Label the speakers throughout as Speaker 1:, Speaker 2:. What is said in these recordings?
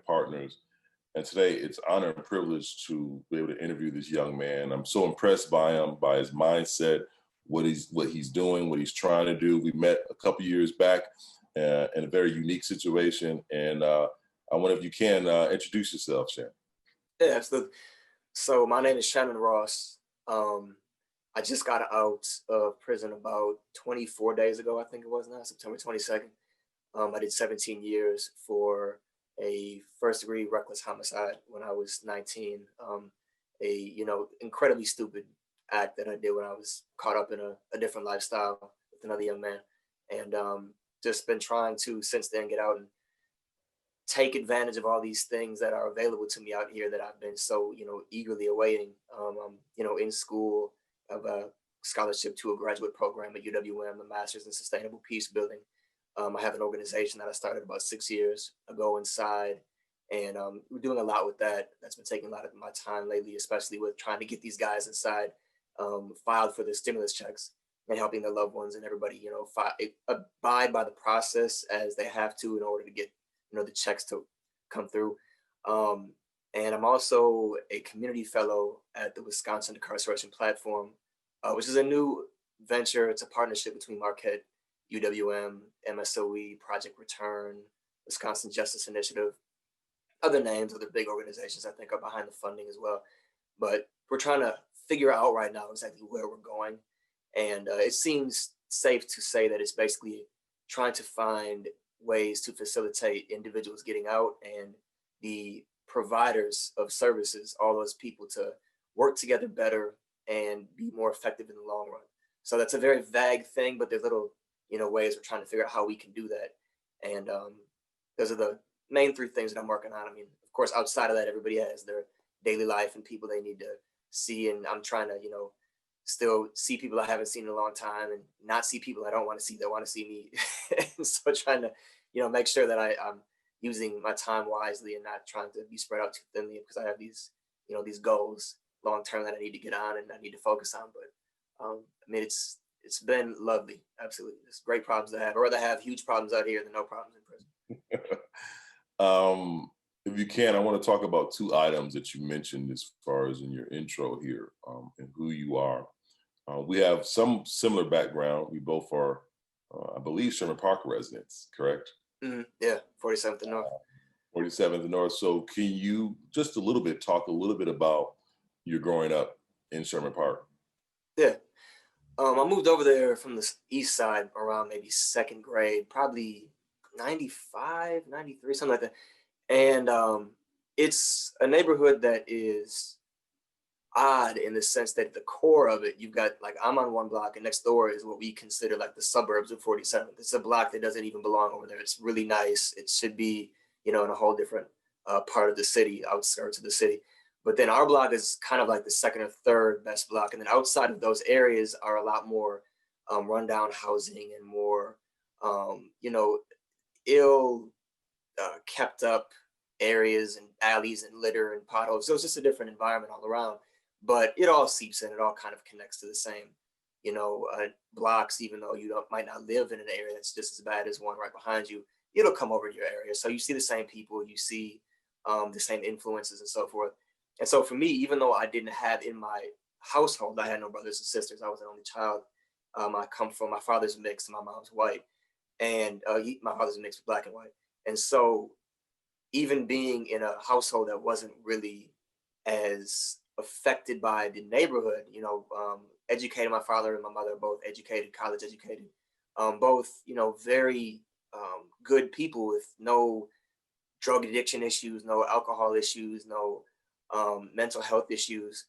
Speaker 1: Partners. And today it's honor and privilege to be able to interview this young man. I'm so impressed by him, by his mindset, what he's doing, what he's trying to do. We met a couple years back in a very unique situation. And I wonder if you can introduce yourself, Shannon.
Speaker 2: Yeah, absolutely. So my name is Shannon Ross. I just got out of prison about 24 days ago, I think it was now, September 22nd. I did 17 years for a first-degree reckless homicide when I was 19. Incredibly stupid act that I did when I was caught up in a different lifestyle with another young man. And just been trying to, since then, get out and take advantage of all these things that are available to me out here that I've been so, eagerly awaiting. I'm, in school, I have a scholarship to a graduate program at UWM, a master's in sustainable peace building. I have an organization that I started about 6 years ago inside, and we're doing a lot with that. That's been taking a lot of my time lately, especially with trying to get these guys inside filed for the stimulus checks and helping their loved ones and everybody, abide by the process as they have to in order to get, the checks to come through. And I'm also a community fellow at the Wisconsin Incarceration platform, which is a new venture. It's a partnership between Marquette, UWM, MSOE, Project Return, Wisconsin Justice Initiative, other names, other big organizations I think are behind the funding as well. But we're trying to figure out right now exactly where we're going. And it seems safe to say that it's basically trying to find ways to facilitate individuals getting out and the providers of services, all those people, to work together better and be more effective in the long run. So that's a very vague thing, but there's little, ways we're trying to figure out how we can do that. And those are the main three things that I'm working on. I mean, of course, outside of that, everybody has their daily life and people they need to see. And I'm trying to, still see people I haven't seen in a long time and not see people I don't want to see that want to see me. And so trying to, make sure that I'm using my time wisely and not trying to be spread out too thinly because I have these, these goals long term that I need to get on and I need to focus on. But I mean, it's been lovely. Absolutely. It's great problems to have. I'd rather have huge problems out here than no problems in prison.
Speaker 1: If you can, I want to talk about two items that you mentioned as far as in your intro here, and who you are. We have some similar background. We both are, I believe, Sherman Park residents, correct?
Speaker 2: Yeah, 47th and North.
Speaker 1: 47th and North. So can you just talk a little bit about your growing up in Sherman Park?
Speaker 2: Yeah. I moved over there from the east side around maybe second grade, probably 95, 93, something like that. And it's a neighborhood that is odd in the sense that the core of it, you've got like I'm on one block and next door is what we consider like the suburbs of 47th. It's a block that doesn't even belong over there. It's really nice. It should be, in a whole different part of the city, outskirts of the city. But then our block is kind of like the second or third best block. And then outside of those areas are a lot more rundown housing and more, ill kept up areas and alleys and litter and potholes. So it's just a different environment all around. But it all seeps in. It all kind of connects to the same, blocks. Even though you might not live in an area that's just as bad as one right behind you, it'll come over to your area. So you see the same people, you see the same influences and so forth. And so for me, even though I didn't have in my household, I had no brothers and sisters. I was an only child. I come from my father's mixed, and my mom's white, and my father's mixed with black and white. And so even being in a household that wasn't really as affected by the neighborhood, educated, my father and my mother both educated, college educated, both, very good people with no drug addiction issues, no alcohol issues, no mental health issues.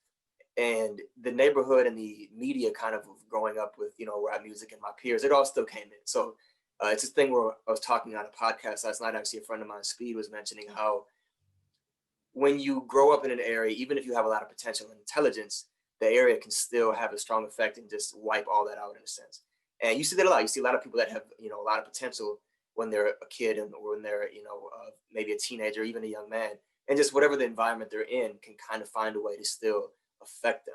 Speaker 2: And the neighborhood and the media kind of growing up with, rap music and my peers, it all still came in. So it's a thing where I was talking on a podcast last night. Actually, a friend of mine, Speed, was mentioning how when you grow up in an area, even if you have a lot of potential and intelligence, the area can still have a strong effect and just wipe all that out in a sense. And you see that a lot. You see a lot of people that have, a lot of potential when they're a kid and or when they're, maybe a teenager, even a young man, and just whatever the environment they're in can kind of find a way to still affect them.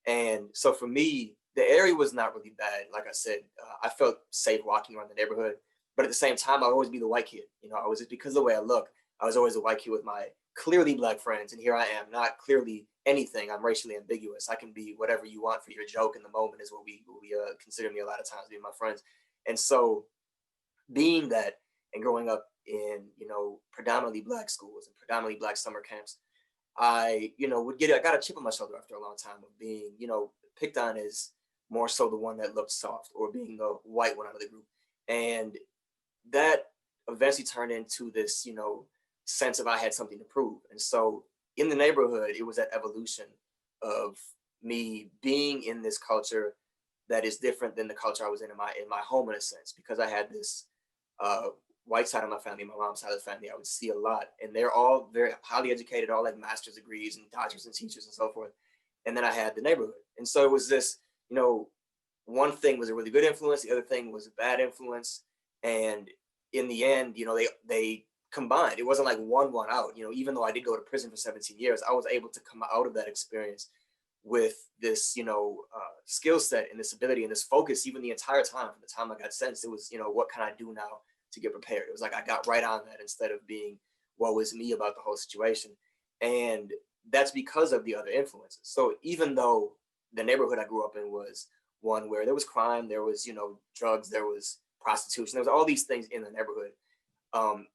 Speaker 2: And so for me, the area was not really bad. Like I said, I felt safe walking around the neighborhood, but at the same time, I'd always be the white kid. I was just because of the way I look, I was always a white kid with my clearly black friends. And here I am, not clearly anything. I'm racially ambiguous. I can be whatever you want for your joke in the moment is what we consider me a lot of times being my friends. And so being that and growing up in, predominantly black schools and predominantly black summer camps, I got a chip on my shoulder after a long time of being, picked on as more so the one that looked soft or being the white one out of the group. And that eventually turned into this, sense of I had something to prove. And so in the neighborhood, it was that evolution of me being in this culture that is different than the culture I was in my home in a sense, because I had this white side of my family, my mom's side of the family, I would see a lot. And they're all very highly educated, all like master's degrees and doctors and teachers and so forth. And then I had the neighborhood. And so it was this, one thing was a really good influence, the other thing was a bad influence. And in the end, they combined. It wasn't like one out, even though I did go to prison for 17 years, I was able to come out of that experience with this, skill set and this ability and this focus, even the entire time. From the time I got sentenced, it was, what can I do now to get prepared? It was like I got right on that instead of being what was me about the whole situation. And that's because of the other influences. So even though the neighborhood I grew up in was one where there was crime, there was, drugs, there was prostitution, there was all these things in the neighborhood.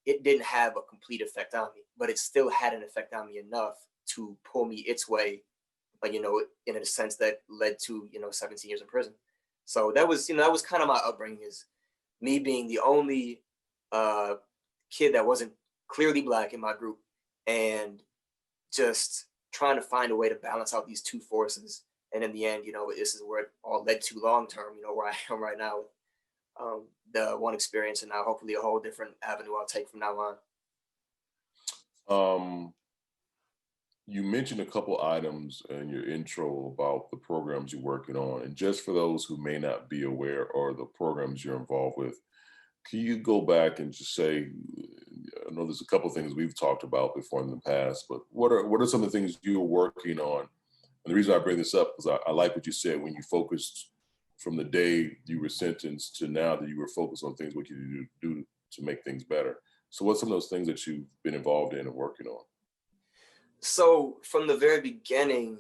Speaker 2: It didn't have a complete effect on me, but it still had an effect on me enough to pull me its way, like, in a sense that led to, 17 years in prison. So that was, that was kind of my upbringing, is me being the only kid that wasn't clearly black in my group and just trying to find a way to balance out these two forces. And in the end, this is where it all led to long term, where I am right now with the one experience, and now hopefully a whole different avenue I'll take from now on.
Speaker 1: You mentioned a couple items in your intro about the programs you're working on, and just for those who may not be aware or the programs you're involved with, can you go back and just say, I know there's a couple things we've talked about before in the past, but what are some of the things you're working on? And the reason I bring this up is I like what you said when you focused from the day you were sentenced to now that you were focused on things what you do to make things better. So what's some of those things that you've been involved in and working on?
Speaker 2: So from the very beginning,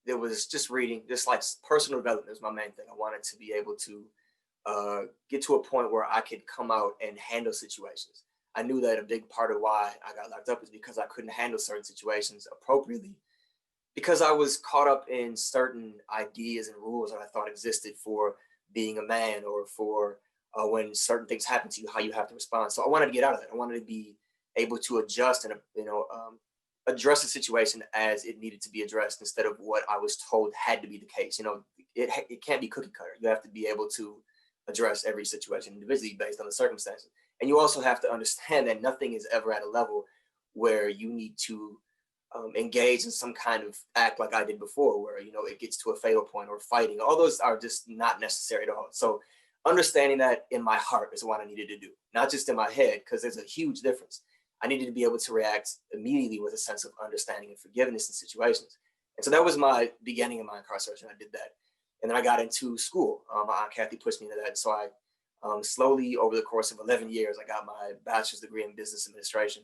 Speaker 2: it was just reading, just like personal development was my main thing. I wanted to be able to get to a point where I could come out and handle situations. I knew that a big part of why I got locked up is because I couldn't handle certain situations appropriately, because I was caught up in certain ideas and rules that I thought existed for being a man, or for when certain things happen to you, how you have to respond. So I wanted to get out of that. I wanted to be able to adjust and address the situation as it needed to be addressed, instead of what I was told had to be the case. It can't be cookie cutter. You have to be able to address every situation individually based on the circumstances. And you also have to understand that nothing is ever at a level where you need to engage in some kind of act like I did before, where it gets to a fatal point, or fighting. All those are just not necessary at all. So understanding that in my heart is what I needed to do, not just in my head, because there's a huge difference. I needed to be able to react immediately with a sense of understanding and forgiveness in situations. And so that was my beginning of my incarceration. I did that. And then I got into school. My Aunt Kathy pushed me into that. And so I slowly, over the course of 11 years, I got my bachelor's degree in business administration.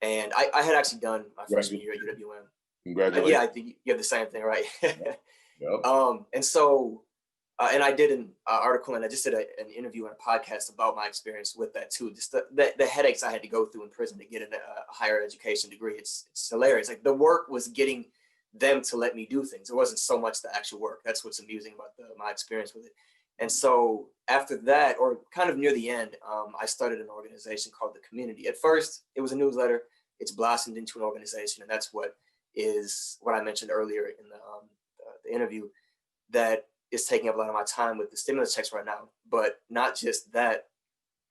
Speaker 2: And I had actually done my freshman year at UWM.
Speaker 1: Congratulations.
Speaker 2: Yeah, I think you have the same thing, right?
Speaker 1: Yep.
Speaker 2: And so, and I did an article, and I just did an interview and a podcast about my experience with that too. Just the headaches I had to go through in prison to get a higher education degree. It's hilarious. Like, the work was getting them to let me do things. It wasn't so much the actual work. That's what's amusing about my experience with it. And so after that, or kind of near the end, I started an organization called The Community. At first, it was a newsletter. It's blossomed into an organization, and that's what I mentioned earlier in the interview, that is taking up a lot of my time with the stimulus checks right now. But not just that,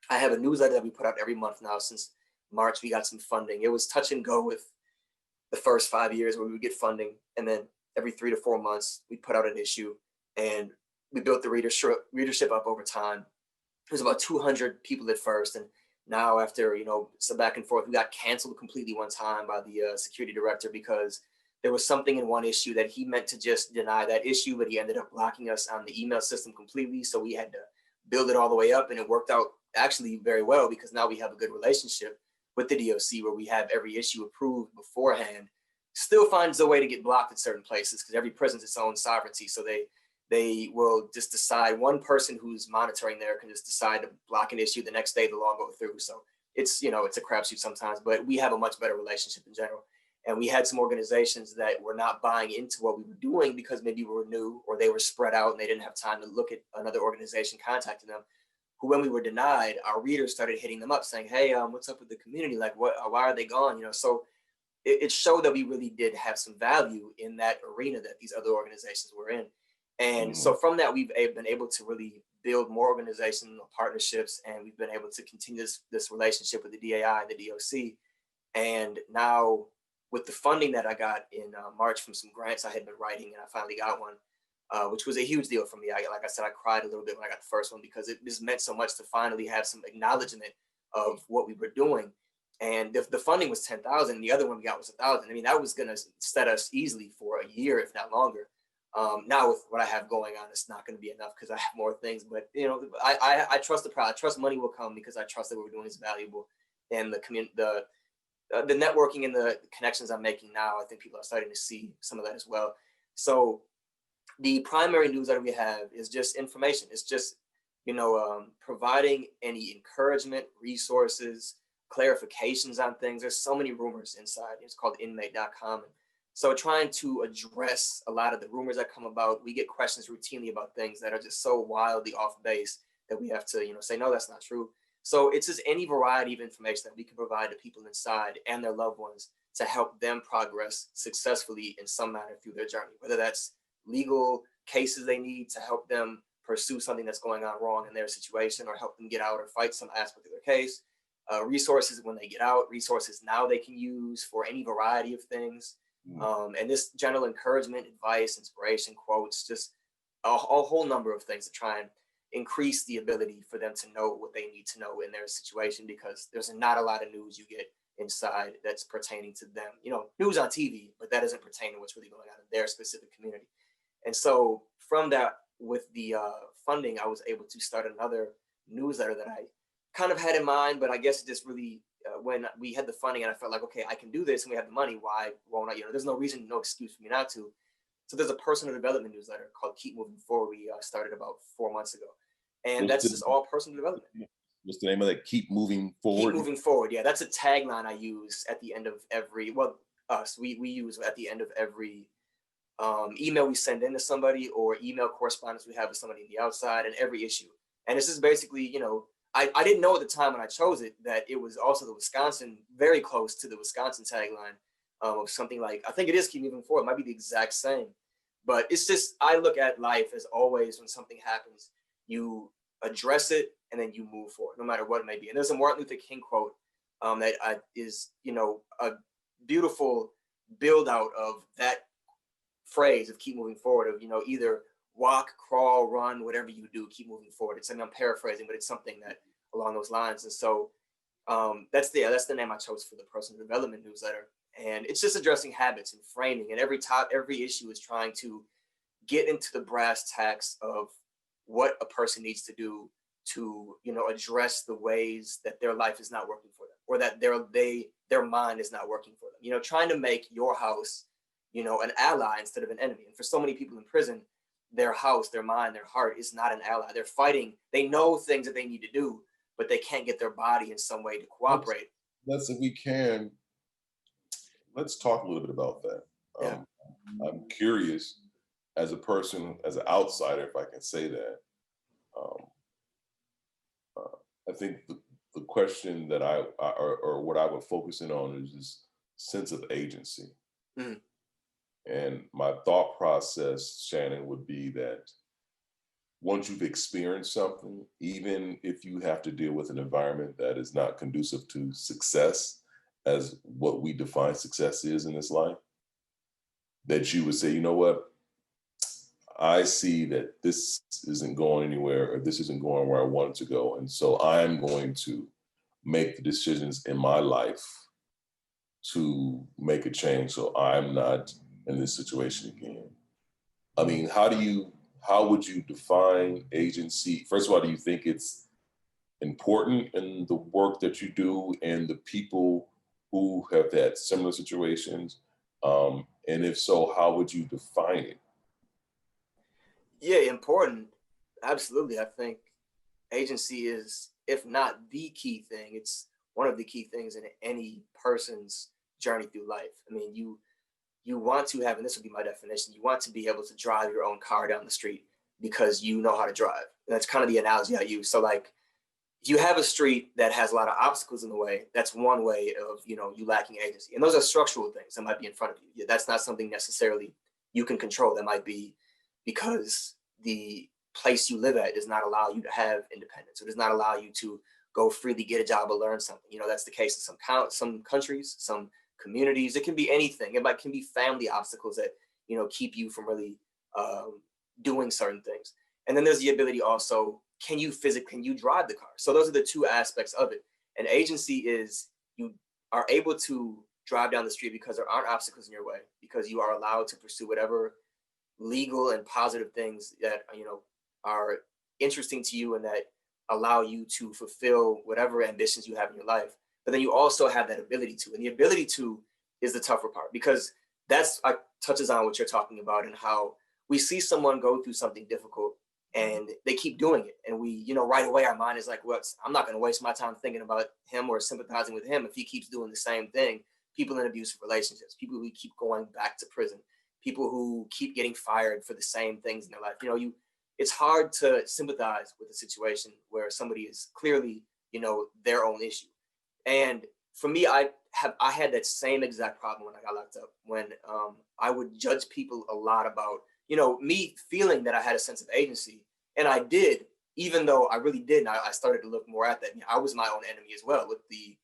Speaker 2: I have a newsletter that we put out every month now. Since March, we got some funding. It was touch and go with the first 5 years, where we would get funding, and then every 3 to 4 months, we put out an issue, and we built the readership up over time. It was about 200 people at first, and now after some back and forth, we got canceled completely one time by the security director, because there was something in one issue that he meant to just deny that issue, but he ended up blocking us on the email system completely. So we had to build it all the way up, and it worked out actually very well, because now we have a good relationship with the DOC, where we have every issue approved beforehand. Still finds a way to get blocked at certain places, because every prison's its own sovereignty. So they will just decide, one person who's monitoring there can just decide to block an issue. The next day, the law go through. So it's a crapshoot sometimes, but we have a much better relationship in general. And we had some organizations that were not buying into what we were doing, because maybe we were new, or they were spread out and they didn't have time to look at another organization contacting them, who, when we were denied, our readers started hitting them up saying, hey, what's up with the community? Like, why are they gone? So it showed that we really did have some value in that arena that these other organizations were in. And so from that, we've been able to really build more organizational partnerships, and we've been able to continue this relationship with the DAI and the DOC. And now, with the funding that I got in March from some grants I had been writing, and I finally got one, which was a huge deal for me. Like I said, I cried a little bit when I got the first one, because it just meant so much to finally have some acknowledgement of what we were doing. And the funding was 10,000, the other one we got was 1,000. I mean, that was going to set us easily for a year, if not longer. Now with what I have going on, it's not going to be enough, because I have more things. But I trust the process. I trust money will come, because I trust that what we're doing is valuable, and the networking and the connections I'm making now, I think people are starting to see some of that as well. So the primary newsletter we have is just information. It's just providing any encouragement, resources, clarifications on things. There's so many rumors inside. It's called inmate.com. So trying to address a lot of the rumors that come about. We get questions routinely about things that are just so wildly off base that we have to say, no, that's not true. So it's just any variety of information that we can provide to people inside and their loved ones to help them progress successfully in some manner through their journey, whether that's legal cases they need to help them pursue something that's going on wrong in their situation, or help them get out or fight some aspect of their case. Resources when they get out, resources now they can use for any variety of things. And this general encouragement, advice, inspiration, quotes, just a whole number of things to try and increase the ability for them to know what they need to know in their situation, because there's not a lot of news you get inside that's pertaining to them. You know, news on TV, but that doesn't pertain to what's really going on in their specific community. And so from that, with the funding, I was able to start another newsletter that I kind of had in mind, but I guess it just really, when we had the funding and I felt like, okay, I can do this and we have the money, why won't I? You know, there's no reason, no excuse for me not to. So there's a personal development newsletter called Keep Moving Forward. We started about 4 months ago. And that's just all personal development.
Speaker 1: What's the name of that? Keep Moving Forward?
Speaker 2: Keep Moving Forward. Yeah, that's a tagline I use at the end of every, we use at the end of every email we send in to somebody, or email correspondence we have with somebody on the outside, and every issue. And this is basically, you know, I didn't know at the time when I chose it that it was also the Wisconsin, very close to the Wisconsin tagline of something like, I think it is Keep Moving Forward. It might be the exact same. But it's just, I look at life as always, when something happens, you address it and then you move forward, no matter what it may be. And there's a Martin Luther King quote that is, you know, a beautiful build out of that phrase of keep moving forward, of, you know, either walk, crawl, run, whatever you do, keep moving forward. It's, and I'm paraphrasing, but it's something that along those lines. And so that's the name I chose for the personal development newsletter. And it's just addressing habits and framing, and every issue is trying to get into the brass tacks of what a person needs to do to, you know, address the ways that their life is not working for them, or that their mind is not working for them. You know, trying to make your house, you know, an ally instead of an enemy. And for so many people in prison, their house, their mind, their heart is not an ally. They're fighting. They know things that they need to do, but they can't get their body in some way to cooperate.
Speaker 1: Let's if we can, let's talk a little bit about that.
Speaker 2: Yeah.
Speaker 1: I'm curious, as a person, as an outsider, if I can say that. I think the question that or what I would focus in on is this sense of agency.
Speaker 2: Mm.
Speaker 1: And my thought process, Shannon, would be that once you've experienced something, even if you have to deal with an environment that is not conducive to success, as what we define success is in this life, that you would say, you know what, I see that this isn't going anywhere, or this isn't going where I want it to go. And so I'm going to make the decisions in my life to make a change so I'm not in this situation again. I mean, how would you define agency? First of all, do you think it's important in the work that you do and the people who have had similar situations? And if so, how would you define it?
Speaker 2: Yeah, important. Absolutely. I think agency is, if not the key thing, it's one of the key things in any person's journey through life. I mean, you want to have, and this would be my definition, you want to be able to drive your own car down the street because you know how to drive. And that's kind of the analogy I use. So like, if you have a street that has a lot of obstacles in the way, that's one way of, you know, you lacking agency. And those are structural things that might be in front of you. That's not something necessarily you can control. That might be because the place you live at does not allow you to have independence, or does not allow you to go freely get a job or learn something. You know, that's the case in some countries, some communities. It can be anything. It can be family obstacles that, you know, keep you from really doing certain things. And then there's the ability also, can you drive the car? So those are the two aspects of it. And agency is, you are able to drive down the street because there aren't obstacles in your way, because you are allowed to pursue whatever legal and positive things that, you know, are interesting to you and that allow you to fulfill whatever ambitions you have in your life. But then you also have that ability to, and the ability to is the tougher part, because that's touches on what you're talking about, and how we see someone go through something difficult and they keep doing it. And we, you know, right away our mind is like, well, I'm not going to waste my time thinking about him or sympathizing with him if he keeps doing the same thing. People in abusive relationships, people who keep going back to prison, people who keep getting fired for the same things in their life. You know, it's hard to sympathize with a situation where somebody is clearly, you know, their own issue. And for me, I had that same exact problem when I got locked up, when I would judge people a lot about, you know, me feeling that I had a sense of agency And I did, even though I really didn't. I started to look more at that. I was my own enemy as well, with the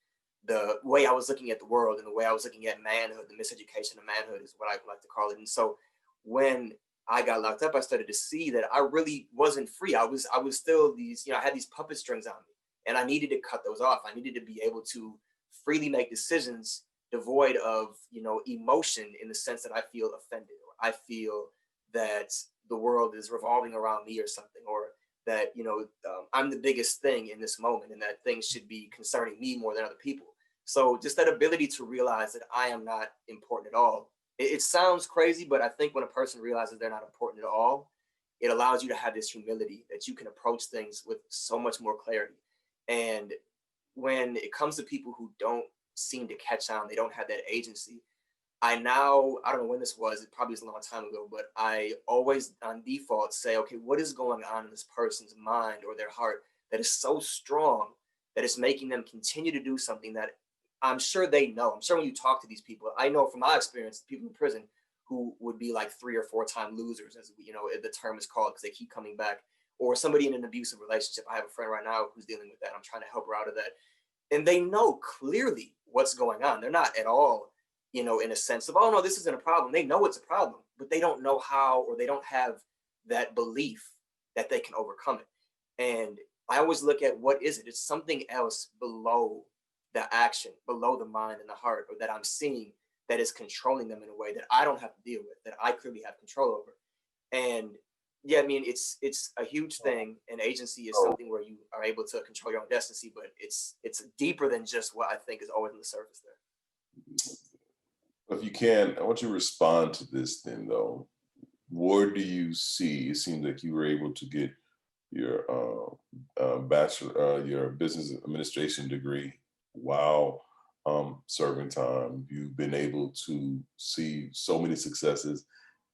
Speaker 2: way I was looking at the world and the way I was looking at manhood. The miseducation of manhood is what I like to call it. And so when I got locked up, I started to see that I really wasn't free. I was still these, I had these puppet strings on me, and I needed to cut those off. I needed to be able to freely make decisions devoid of, emotion, in the sense that I feel offended, or I feel that the world is revolving around me or something, or that, I'm the biggest thing in this moment, and that things should be concerning me more than other people. So just that ability to realize that I am not important at all. It sounds crazy, but I think when a person realizes they're not important at all, it allows you to have this humility that you can approach things with so much more clarity. And when it comes to people who don't seem to catch on, they don't have that agency. I don't know when this was, it probably was a long time ago, but I always on default say, okay, what is going on in this person's mind or their heart that is so strong that it's making them continue to do something that I'm sure they know. I'm sure when you talk to these people, I know from my experience, people in prison who would be like 3 or 4 time losers, as the term is called, because they keep coming back, or somebody in an abusive relationship. I have a friend right now who's dealing with that. I'm trying to help her out of that. And they know clearly what's going on. They're not at all, in a sense of, oh no, this isn't a problem. They know it's a problem, but they don't know how, or they don't have that belief that they can overcome it. And I always look at, what is it? It's something else below the action, below the mind and the heart, or that I'm seeing, that is controlling them in a way that I don't have to deal with, that I clearly have control over. And yeah, I mean, it's a huge thing. And agency is something where you are able to control your own destiny, but it's deeper than just what I think is always on the surface there.
Speaker 1: If you can, I want you to respond to this then, though. Where do you see, it seems like you were able to get your bachelor, your business administration degree while serving time. You've been able to see so many successes,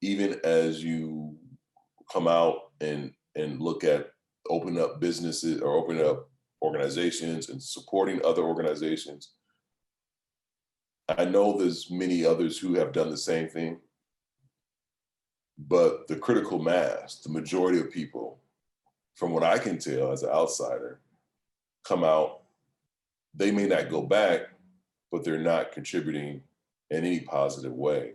Speaker 1: even as you come out and look at opening up businesses or opening up organizations and supporting other organizations. I know there's many others who have done the same thing, but the critical mass, the majority of people, from what I can tell as an outsider, come out, they may not go back, but they're not contributing in any positive way.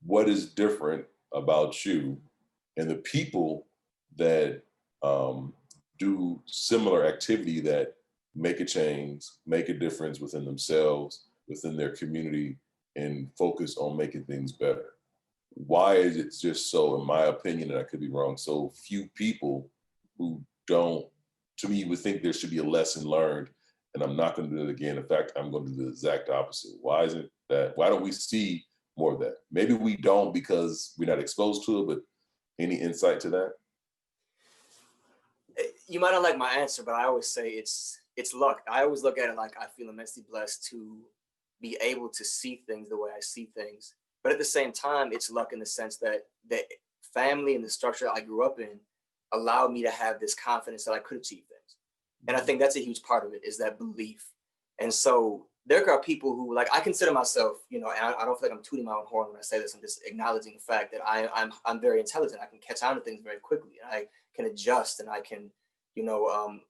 Speaker 1: What is different about you and the people that do similar activity that make a change, make a difference within themselves, within their community, and focus on making things better? Why is it just so, in my opinion, and I could be wrong, so few people who don't, to me, would think there should be a lesson learned, and I'm not going to do it again. In fact, I'm going to do the exact opposite. Why isn't that? Why don't we see more of that? Maybe we don't because we're not exposed to it, but any insight to that?
Speaker 2: You might not like my answer, but I always say it's luck. I always look at it like, I feel immensely blessed to be able to see things the way I see things. But at the same time, it's luck in the sense that the family and the structure I grew up in allowed me to have this confidence that I could achieve things. And I think that's a huge part of it, is that belief. And so there are people who, like, I consider myself, and I don't feel like I'm tooting my own horn when I say this. I'm just acknowledging the fact that I'm very intelligent. I can catch on to things very quickly, and I can adjust, and I can,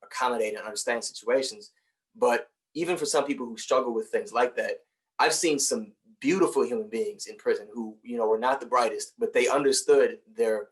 Speaker 2: accommodate and understand situations. But even for some people who struggle with things like that, I've seen some beautiful human beings in prison who, were not the brightest, but they understood their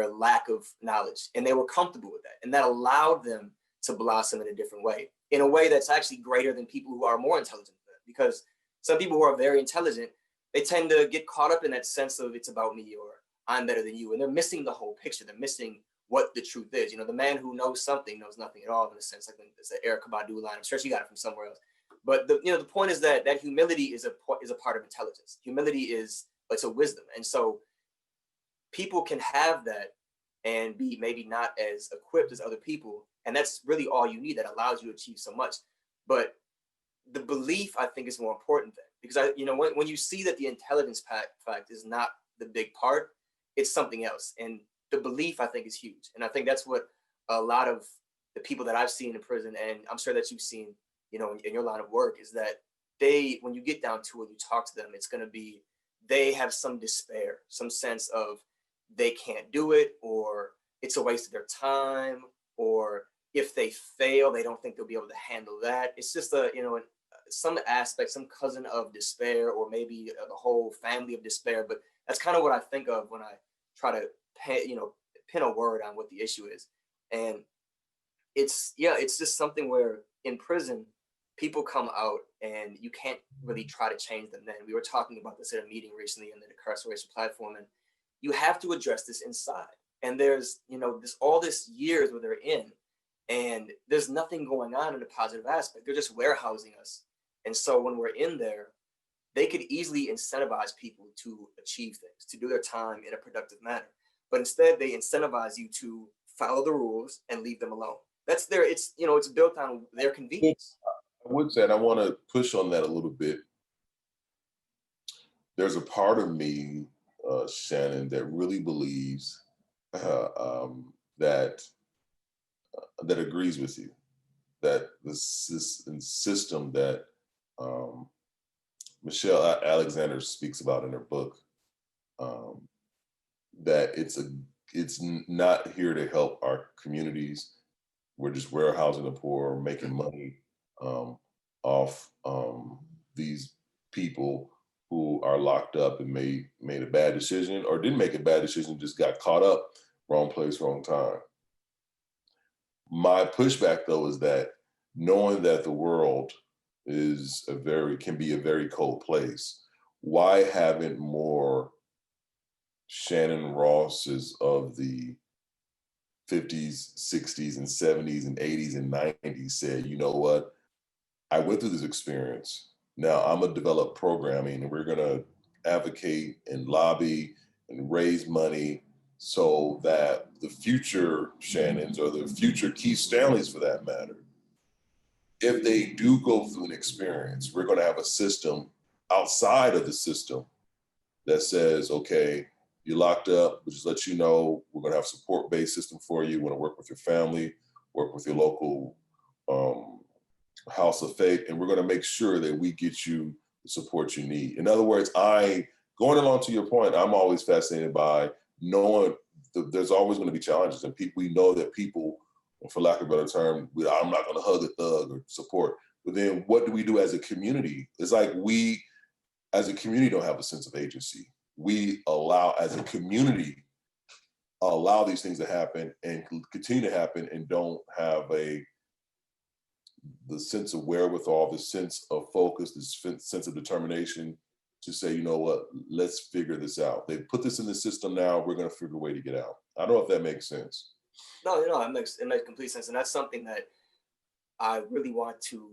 Speaker 2: lack of knowledge, and they were comfortable with that. And that allowed them to blossom in a way that's actually greater than people who are more intelligent than them. Because some people who are very intelligent, they tend to get caught up in that sense of, it's about me, or I'm better than you. And they're missing the whole picture. They're missing what the truth is. The man who knows something knows nothing at all, in a sense. Like, it's the Erykah Badu line. I'm sure she got it from somewhere else. But the point is that humility is a part of intelligence. Humility it's a wisdom. And so people can have that and be maybe not as equipped as other people. And that's really all you need, that allows you to achieve so much. But the belief, I think, is more important then, because when you see that the intelligence fact is not the big part, it's something else. And the belief, I think, is huge. And I think that's what a lot of the people that I've seen in prison, and I'm sure that you've seen, in your line of work, is that when you get down to it, you talk to them, it's going to be, they have some despair, some sense of they can't do it, or it's a waste of their time, or if they fail, they don't think they'll be able to handle that. It's just some aspect, some cousin of despair, or maybe the whole family of despair. But that's kind of what I think of when I try to pin a word on what the issue is. And it's just something where in prison, people come out and you can't really try to change them then. We were talking about this at a meeting recently in the Incarceration platform, and you have to address this inside. And there's, all this years where they're in, and there's nothing going on in a positive aspect. They're just warehousing us. And so when we're in there, they could easily incentivize people to achieve things, to do their time in a productive manner. But instead, they incentivize you to follow the rules and leave them alone. It's built on their convenience.
Speaker 1: I would say, and I want to push on that a little bit. There's a part of me, Shannon, that really believes that agrees with you, that this system that Michelle Alexander speaks about in her book, that it's not here to help our communities. We're just warehousing the poor, making money off these people who are locked up and made a bad decision, or didn't make a bad decision, just got caught up, wrong place, wrong time. My pushback, though, is that knowing that the world can be a very cold place, why haven't more Shannon Rosses of the 50s, 60s, and 70s, and 80s, and 90s said, you know what? I went through this experience. Now I'm gonna develop programming, and we're gonna advocate and lobby and raise money so that the future Shannons, or the future Keith Stanleys for that matter, if they do go through an experience, we're gonna have a system outside of the system that says, okay, you're locked up, but just let you know, we're gonna have a support-based system for you. Want to work with your family, work with your local house of faith, and we're gonna make sure that we get you the support you need. In other words, going along to your point, I'm always fascinated by knowing there's always gonna be challenges, and we know that people, for lack of a better term, I'm not gonna hug a thug or support, but then what do we do as a community? It's like we, as a community, don't have a sense of agency. We as a community, allow these things to happen and continue to happen, and don't have the sense of wherewithal, the sense of focus, the sense of determination to say, you know what, let's figure this out. They put this in the system now, we're gonna figure a way to get out. I don't know if that makes sense.
Speaker 2: No, it makes complete sense. And that's something that I really want to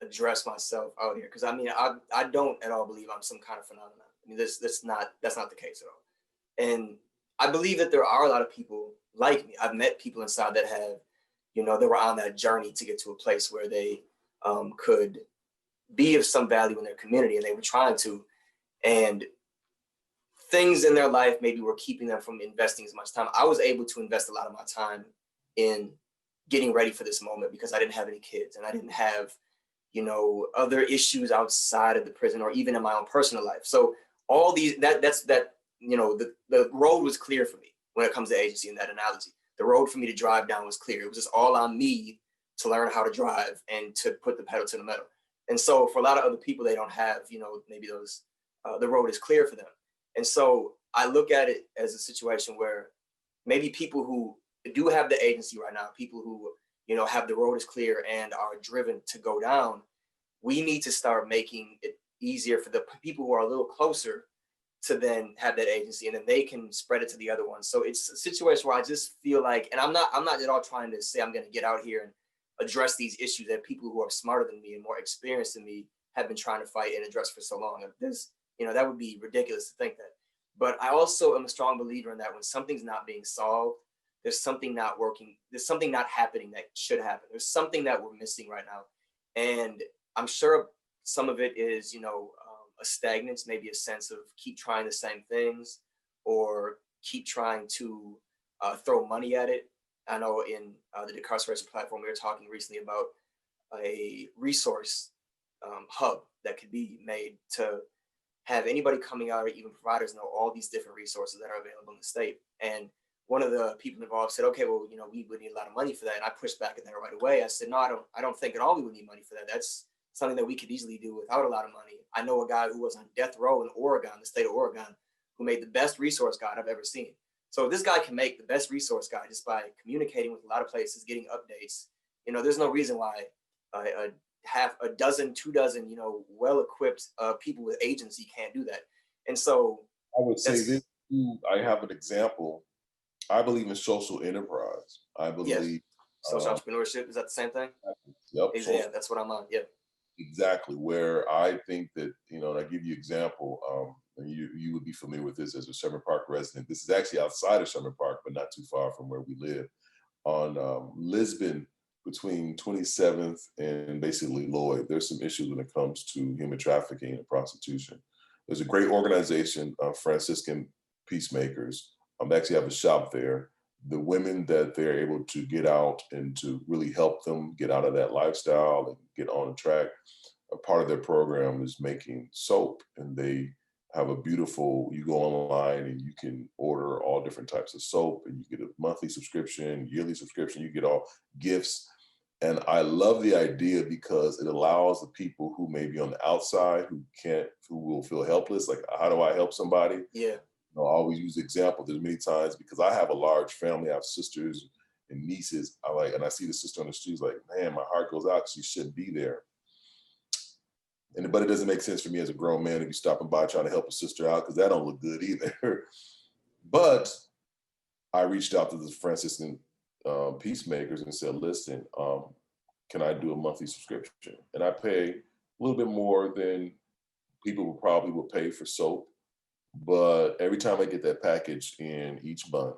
Speaker 2: address myself out here. Because I don't at all believe I'm some kind of phenomenon. I mean, that's not the case at all. And I believe that there are a lot of people like me. I've met people inside that have, they were on that journey to get to a place where they could be of some value in their community, and they were trying to. And things in their life maybe were keeping them from investing as much time. I was able to invest a lot of my time in getting ready for this moment because I didn't have any kids, and I didn't have, other issues outside of the prison, or even in my own personal life. So all these, the road was clear for me when it comes to agency in that analogy. The road for me to drive down was clear. It was just all on me to learn how to drive and to put the pedal to the metal. And so for a lot of other people, they don't have, maybe those, the road is clear for them. And so I look at it as a situation where maybe people who do have the agency right now, people who, have the road is clear and are driven to go down, we need to start making it easier for the people who are a little closer to then have that agency, and then they can spread it to the other ones. So it's a situation where I just feel like, and I'm not at all trying to say I'm going to get out here and address these issues that people who are smarter than me and more experienced than me have been trying to fight and address for so long. That would be ridiculous to think that. But I also am a strong believer in that when something's not being solved, there's something not working, there's something not happening that should happen. There's something that we're missing right now. And I'm sure some of it is, a stagnance, maybe a sense of keep trying the same things, or keep trying to throw money at it. I know in the Incarceration platform, we were talking recently about a resource hub that could be made to have anybody coming out, or even providers, know all these different resources that are available in the state. And one of the people involved said, okay, well, we would need a lot of money for that. And I pushed back at that right away. I said, no, I don't think at all we would need money for that. That's something that we could easily do without a lot of money. I know a guy who was on death row in Oregon, the state of Oregon, who made the best resource guide I've ever seen. So if this guy can make the best resource guide just by communicating with a lot of places, getting updates, there's no reason why half a dozen, 2 dozen, well-equipped people with agency can't do that. And so
Speaker 1: I would say this too, I have an example. I believe in social enterprise. I believe
Speaker 2: social entrepreneurship, is that the same thing?
Speaker 1: Yep.
Speaker 2: Yeah, that's what I'm on. Yeah.
Speaker 1: Exactly. Where I think that, and I give you example, and you would be familiar with this as a Sherman Park resident. This is actually outside of Sherman Park, but not too far from where we live, on Lisbon, between 27th and basically Lloyd. There's some issues when it comes to human trafficking and prostitution. There's a great organization, Franciscan Peacemakers. They actually have a shop there. The women that they're able to get out and to really help them get out of that lifestyle and get on track, a part of their program is making soap. And they have a beautiful, you go online and you can order all different types of soap, and you get a monthly subscription, yearly subscription, you get all gifts. And I love the idea because it allows the people who may be on the outside, who will feel helpless, like, how do I help somebody?
Speaker 2: Yeah.
Speaker 1: I always use the example. There's many times, because I have a large family, I have sisters and nieces. And I see the sister on the streets, like, man, my heart goes out because she shouldn't be there. But it doesn't make sense for me as a grown man to be stopping by trying to help a sister out, because that don't look good either. But I reached out to the Franciscan Peacemakers and said, listen, can I do a monthly subscription? And I pay a little bit more than people probably would pay for soap. But every time I get that package in each month,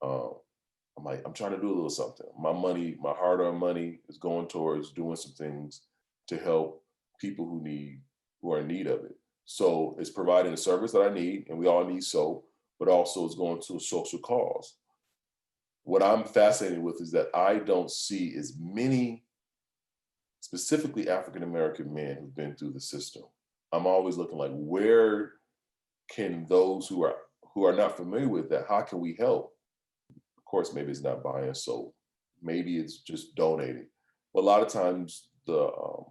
Speaker 1: I'm like, I'm trying to do a little something. My money, my hard-earned money, is going towards doing some things to help people who are in need of it. So it's providing a service that I need, and we all need soap, but also it's going to a social cause. What I'm fascinated with is that I don't see as many, specifically African-American men who've been through the system. I'm always looking like, where can those who are not familiar with that, how can we help? Of course, maybe it's not buying soap. Maybe it's just donating. But a lot of times the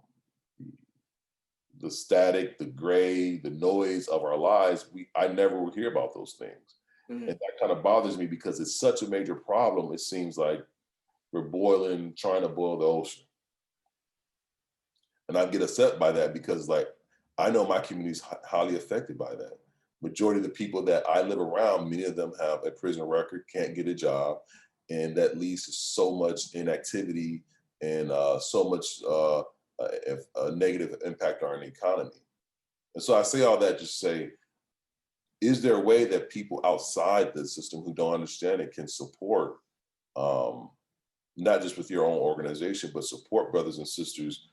Speaker 1: static, the gray, the noise of our lives, I never will hear about those things. Mm-hmm. And that kind of bothers me because it's such a major problem. It seems like we're trying to boil the ocean. And I get upset by that because, like, I know my community is highly affected by that. Majority of the people that I live around, many of them have a prison record, can't get a job, and that leads to so much inactivity and so much a negative impact on the economy. And so I say all that just to say, is there a way that people outside the system who don't understand it can support, not just with your own organization, but support brothers and sisters?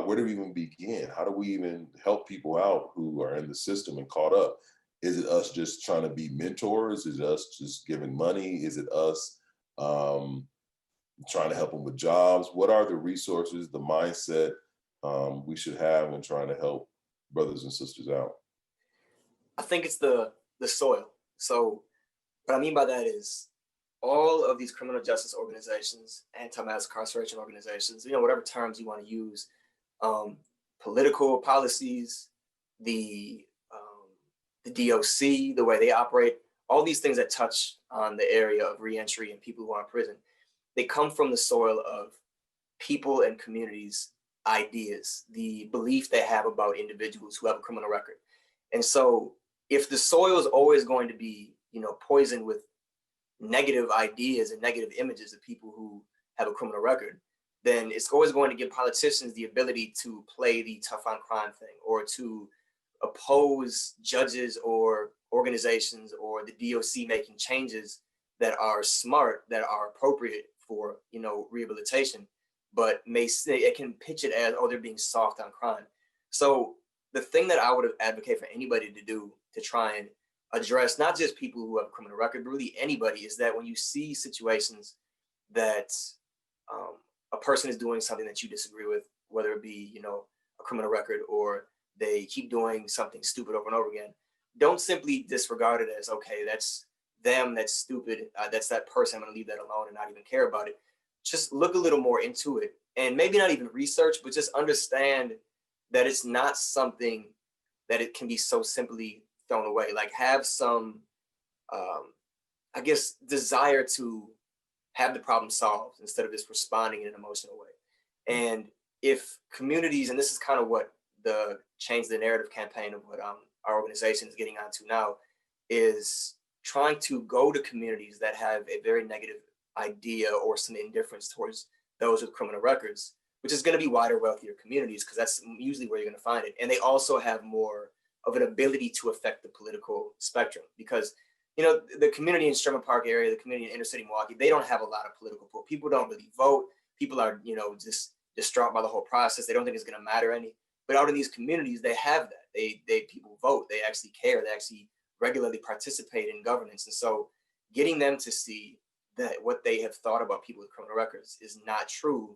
Speaker 1: Where do we even begin? How do we even help people out who are in the system and caught up? Is it us just trying to be mentors? Is it us just giving money? Is it us trying to help them with jobs? What are the resources, the mindset we should have when trying to help brothers and sisters out?
Speaker 2: I think it's the soil. So what I mean by that is all of these criminal justice organizations, anti-mass incarceration organizations, whatever terms you want to use, political policies, the DOC, the way they operate, all these things that touch on the area of reentry and people who are in prison, they come from the soil of people and communities' ideas, the belief they have about individuals who have a criminal record. And so if the soil is always going to be, poisoned with negative ideas and negative images of people who have a criminal record, then it's always going to give politicians the ability to play the tough on crime thing, or to oppose judges or organizations or the DOC making changes that are smart, that are appropriate for, rehabilitation, but it can pitch it as, oh, they're being soft on crime. So the thing that I would advocate for anybody to do to try and address not just people who have a criminal record, but really anybody, is that when you see situations that a person is doing something that you disagree with, whether it be, a criminal record, or they keep doing something stupid over and over again, don't simply disregard it as, okay, that's them, that's stupid, that's that person, I'm going to leave that alone and not even care about it. Just look a little more into it, and maybe not even research, but just understand that it's not something that it can be so simply thrown away. Like, have some, I guess, desire to have the problem solved instead of just responding in an emotional way. And if communities, and this is kind of what the Change the Narrative campaign of what our organization is getting onto now, is trying to go to communities that have a very negative idea or some indifference towards those with criminal records, which is going to be wider, wealthier communities, because that's usually where you're going to find it. And they also have more of an ability to affect the political spectrum, because the community in Sherman Park area, the community in inner city Milwaukee, they don't have a lot of political pull. People don't really vote. People are, just distraught by the whole process. They don't think it's going to matter any. But out in these communities, they have that. They people vote. They actually care. They actually regularly participate in governance. And so getting them to see that what they have thought about people with criminal records is not true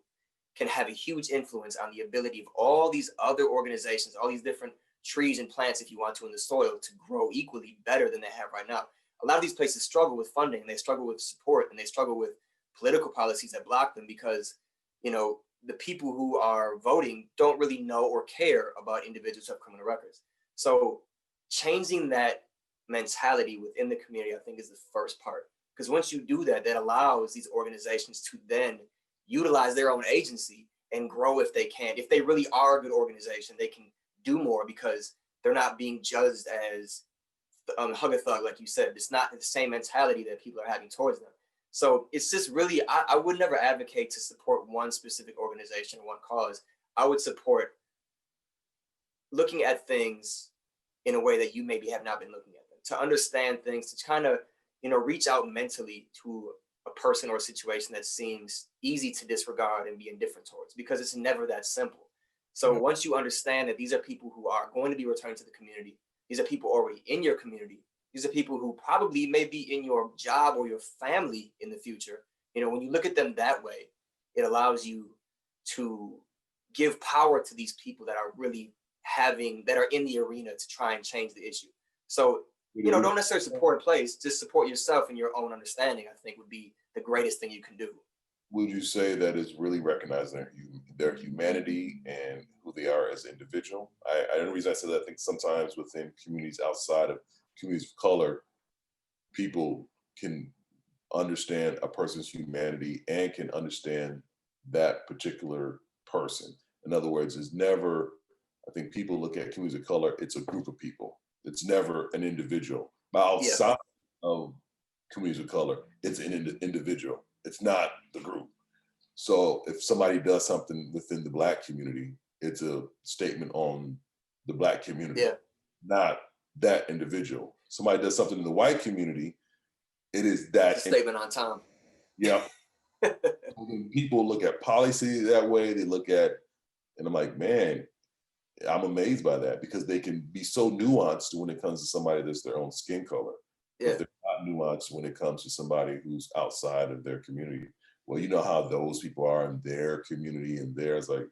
Speaker 2: can have a huge influence on the ability of all these other organizations, all these different trees and plants, if you want to, in the soil, to grow equally better than they have right now. A lot of these places struggle with funding, and they struggle with support, and they struggle with political policies that block them because, the people who are voting don't really know or care about individuals who have criminal records. So changing that mentality within the community, I think, is the first part. Because once you do that, that allows these organizations to then utilize their own agency and grow if they can. If they really are a good organization, they can do more because they're not being judged as hug a thug, like you said. It's not the same mentality that people are having towards them. So it's just really, I would never advocate to support one specific organization, one cause. I would support looking at things in a way that you maybe have not been looking at them, to understand things, to kind of, reach out mentally to a person or a situation that seems easy to disregard and be indifferent towards, because it's never that simple. So once you understand that these are people who are going to be returned to the community, these are people already in your community, these are people who probably may be in your job or your family in the future. When you look at them that way, it allows you to give power to these people that are really that are in the arena to try and change the issue. So, don't necessarily support a place, just support yourself and your own understanding, I think, would be the greatest thing you can do.
Speaker 1: Would you say that is really recognizing their humanity and who they are as an individual? The reason I say that, I think sometimes within communities outside of communities of color, people can understand a person's humanity and can understand that particular person. In other words, it's never, I think people look at communities of color, it's a group of people. It's never an individual. But outside of communities of color, it's an individual. It's not the group. So if somebody does something within the Black community, it's a statement on the Black community, not that individual. Somebody does something in the white community, it is that
Speaker 2: statement on Tom.
Speaker 1: Yeah. When people look at policy that way, they look at, and I'm like, man, I'm amazed by that, because they can be so nuanced when it comes to somebody that's their own skin color. But they're not nuanced when it comes to somebody who's outside of their community. Well, you know how those people are in their community, and theirs, like,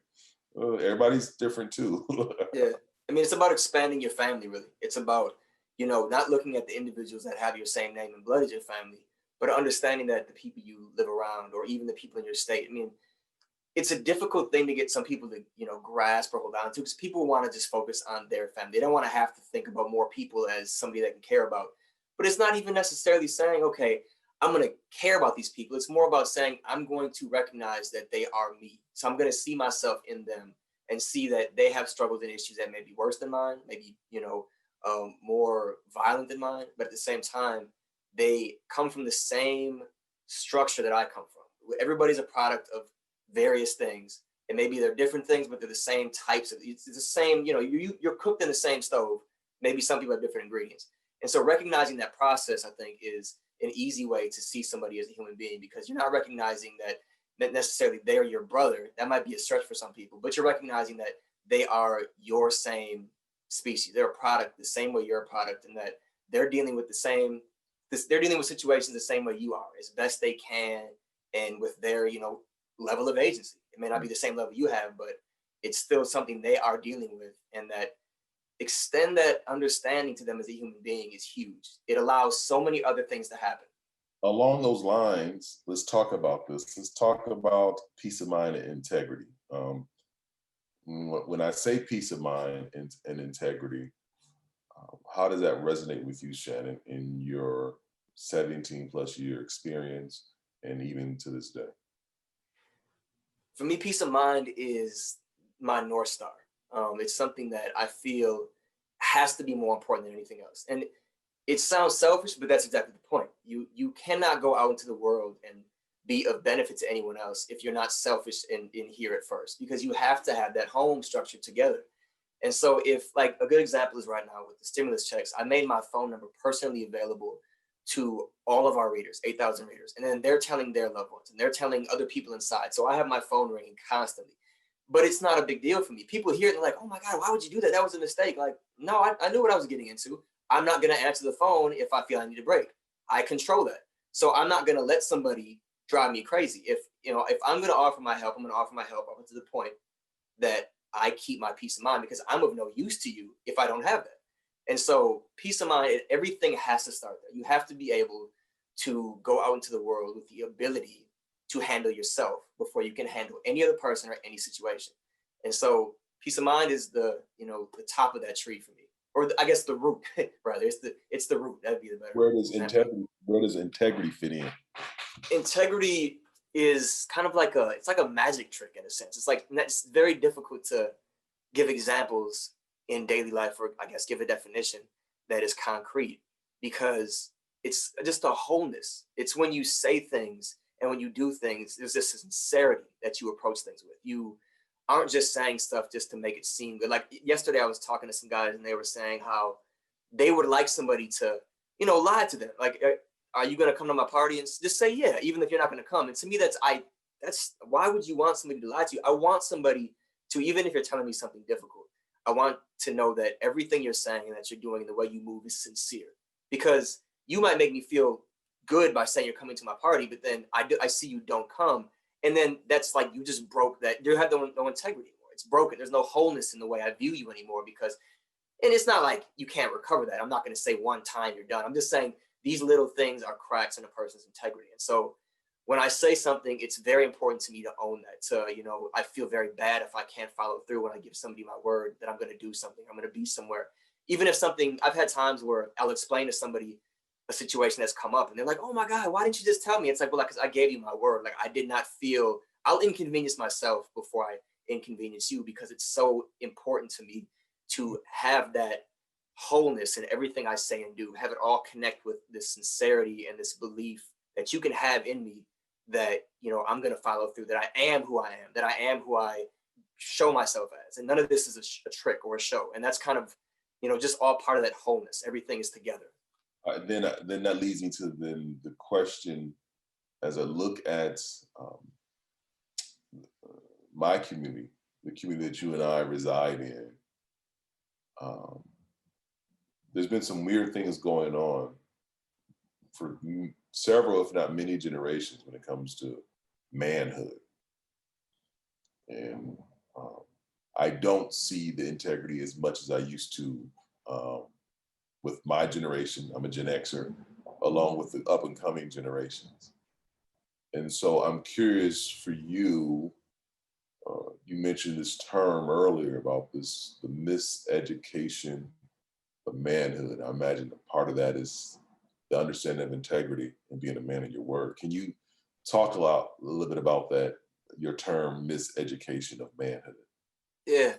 Speaker 1: everybody's different too.
Speaker 2: I mean, it's about expanding your family, really. It's about, not looking at the individuals that have your same name and blood as your family, but understanding that the people you live around, or even the people in your state, I mean, it's a difficult thing to get some people to, grasp or hold on to, because people want to just focus on their family. They don't want to have to think about more people as somebody they can care about. But it's not even necessarily saying, okay, I'm going to care about these people. It's more about saying, I'm going to recognize that they are me. So I'm going to see myself in them and see that they have struggles and issues that may be worse than mine, maybe, more violent than mine. But at the same time, they come from the same structure that I come from. Everybody's a product of various things, and maybe they're different things, but they're the same types of, it's the same, you're cooked in the same stove. Maybe some people have different ingredients. And so recognizing that process, I think, is an easy way to see somebody as a human being, because you're not recognizing that necessarily they're your brother. That might be a stretch for some people, but you're recognizing that they are your same species. They're a product the same way you're a product, and that they're dealing with they're dealing with situations the same way you are, as best they can, and with their, level of agency. It may not be the same level you have, but it's still something they are dealing with, and that extend that understanding to them as a human being is huge. It allows so many other things to happen.
Speaker 1: Along those lines, let's talk about this. Let's talk about peace of mind and integrity. When I say peace of mind and integrity, how does that resonate with you, Shannon, in your 17 plus year experience and even to this day?
Speaker 2: For me, peace of mind is my North Star. It's something that I feel has to be more important than anything else. And it sounds selfish, but that's exactly the point. You cannot go out into the world and be of benefit to anyone else if you're not selfish in here at first, because you have to have that home structured together. And so if, like, a good example is right now with the stimulus checks, I made my phone number personally available to all of our readers, 8,000 readers, and then they're telling their loved ones and they're telling other people inside. So I have my phone ringing constantly, but it's not a big deal for me. People hear it and they're like, oh my God, why would you do that? That was a mistake. Like, no, I knew what I was getting into. I'm not going to answer the phone if I feel I need a break. I control that. So I'm not going to let somebody drive me crazy. If I'm going to offer my help, I'm going to offer my help up to the point that I keep my peace of mind, because I'm of no use to you if I don't have that. And so peace of mind, everything has to start there. You have to be able to go out into the world with the ability to handle yourself before you can handle any other person or any situation. And so peace of mind is the top of that tree for me, or I guess the root, rather. It's the root. That'd be the better.
Speaker 1: Where does integrity fit in?
Speaker 2: Integrity is kind of like a magic trick in a sense. It's very difficult to give examples in daily life, or I guess give a definition that is concrete, because it's just a wholeness. It's when you say things and when you do things, there's this sincerity that you approach things with. You aren't just saying stuff just to make it seem good. Like yesterday, I was talking to some guys and they were saying how they would like somebody to, lie to them. Like, are you going to come to my party? And just say, yeah, even if you're not going to come. And to me, that's why would you want somebody to lie to you? I want somebody to, even if you're telling me something difficult, I want to know that everything you're saying and that you're doing and the way you move is sincere. Because you might make me feel good by saying you're coming to my party, but then I see you don't come. And then that's like, you just broke that. You have no integrity anymore. It's broken. There's no wholeness in the way I view you anymore, and it's not like you can't recover that. I'm not going to say one time you're done. I'm just saying these little things are cracks in a person's integrity. And so when I say something, it's very important to me to own that. I feel very bad if I can't follow through when I give somebody my word that I'm going to do something, I'm going to be somewhere. Even if I've had times where I'll explain to somebody a situation that's come up and they're like, oh my God, why didn't you just tell me? It's like, well, because I gave you my word. Like, I did not feel, I'll inconvenience myself before I inconvenience you, because it's so important to me to have that wholeness in everything I say and do, have it all connect with this sincerity and this belief that you can have in me, that, I'm going to follow through, that I am who I am, that I am who I show myself as. And none of this is a trick or a show. And that's kind of, just all part of that wholeness. Everything is together.
Speaker 1: Then that leads me to then the question, as I look at my community, the community that you and I reside in. There's been some weird things going on for several, if not many generations, when it comes to manhood. And I don't see the integrity as much as I used to with my generation. I'm a Gen Xer, along with the up and coming generations. And so I'm curious for you, you mentioned this term earlier about the miseducation of manhood. I imagine a part of that is the understanding of integrity and being a man of your word. Can you talk a little bit about that, your term miseducation of manhood?
Speaker 2: Yeah,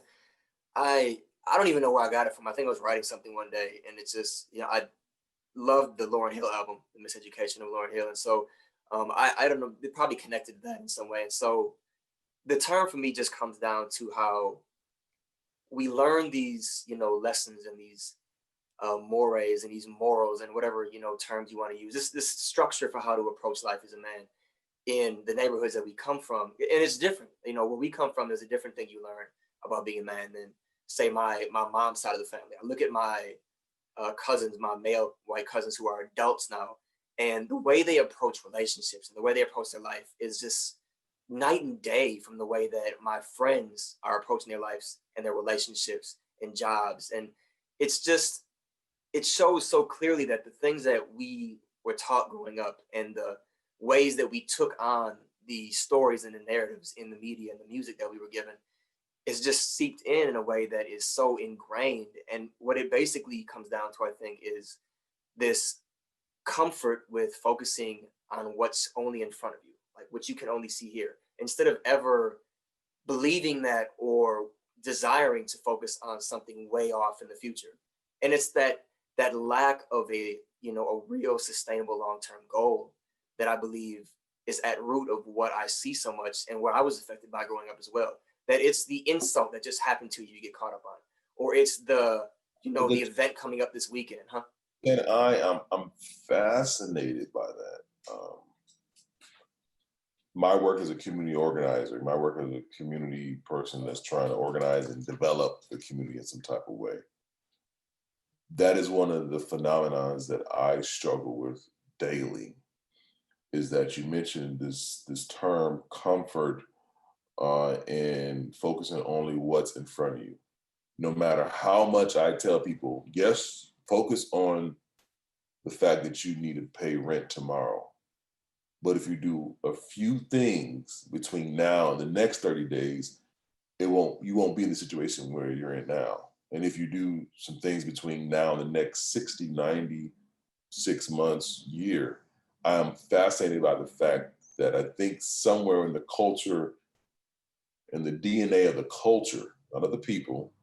Speaker 2: I don't even know where I got it from. I think I was writing something one day, and it's just, I loved the Lauryn Hill album, The Miseducation of Lauryn Hill. And so I don't know, it probably connected to that in some way. And so the term for me just comes down to how we learn these, lessons and these mores and these morals and whatever, terms you want to use, this structure for how to approach life as a man in the neighborhoods that we come from. And it's different. Where we come from, there's a different thing you learn about being a man than, say, my mom's side of the family. I look at my cousins, my male white cousins who are adults now, and the way they approach relationships and the way they approach their life is just night and day from the way that my friends are approaching their lives and their relationships and jobs. And it's just, it shows so clearly that the things that we were taught growing up and the ways that we took on the stories and the narratives in the media and the music that we were given is just seeped in a way that is so ingrained. And what it basically comes down to, I think, is this comfort with focusing on what's only in front of you, like what you can only see here, instead of ever believing that or desiring to focus on something way off in the future. And it's that lack of a, a real sustainable long-term goal that I believe is at root of what I see so much and what I was affected by growing up as well. That it's the insult that just happened to you, you get caught up on, or it's the event coming up this weekend, huh?
Speaker 1: And I'm fascinated by that. My work as a community organizer, my work as a community person that's trying to organize and develop the community in some type of way. That is one of the phenomenons that I struggle with daily. Is that you mentioned this term comfort and focusing only what's in front of you. No matter how much I tell people, yes, focus on the fact that you need to pay rent tomorrow. But if you do a few things between now and the next 30 days, you won't be in the situation where you're in now. And if you do some things between now and the next 60, 90, 6 months, year, I'm fascinated by the fact that I think somewhere in the culture and the DNA of the culture, not of the people,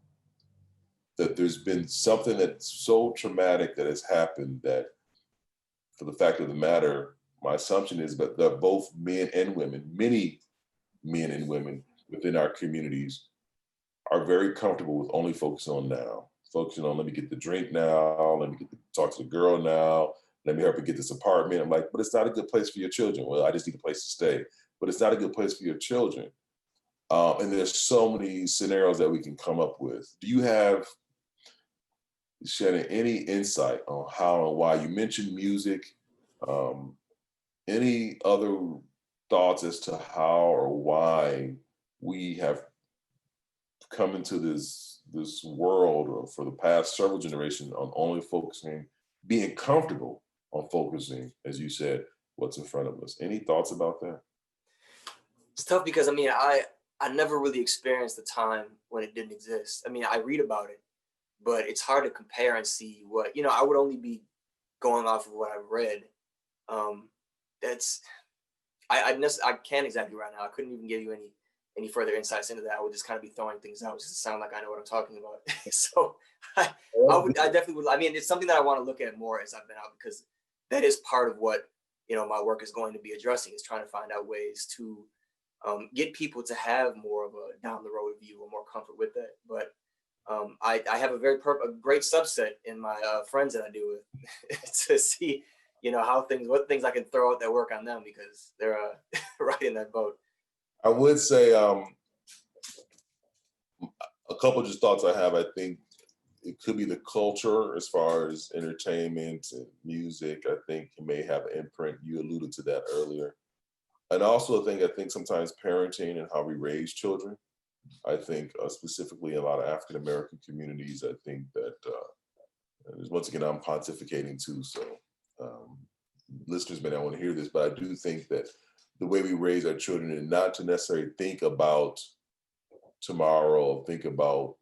Speaker 1: that there's been something that's so traumatic that has happened that, for the fact of the matter, my assumption is that both men and women, many men and women within our communities are very comfortable with only focusing on now, focusing on, let me get the drink now, let me get to talk to the girl now, let me help her get this apartment. I'm like, but it's not a good place for your children. Well, I just need a place to stay, but it's not a good place for your children. And there's so many scenarios that we can come up with. Do you have, Shannon, any insight on how and why? You mentioned music. Any other thoughts as to how or why we have come into this world for the past several generations on only focusing, being comfortable on focusing, as you said, what's in front of us? Any thoughts about that?
Speaker 2: It's tough because I never really experienced the time when it didn't exist. I mean, I read about it, but it's hard to compare and see what, I would only be going off of what I've read. That's I can't exactly right now. I couldn't even give you any further insights into that. I would just kind of be throwing things out just to sound like I know what I'm talking about. So I definitely would. I mean, it's something that I want to look at more as I've been out, because that is part of what my work is going to be addressing, is trying to find out ways to get people to have more of a down the road view or more comfort with that. But I have a great subset in my friends that I deal with to see what things I can throw out that work on them, because they're right in that boat.
Speaker 1: I would say a couple just thoughts I have. I think it could be the culture as far as entertainment and music. I think it may have an imprint. You alluded to that earlier. And also I think sometimes parenting and how we raise children. I think specifically in a lot of African American communities, I think that once again, I'm pontificating too, so listeners may not want to hear this, but I do think that the way we raise our children, and not to necessarily think about tomorrow or think about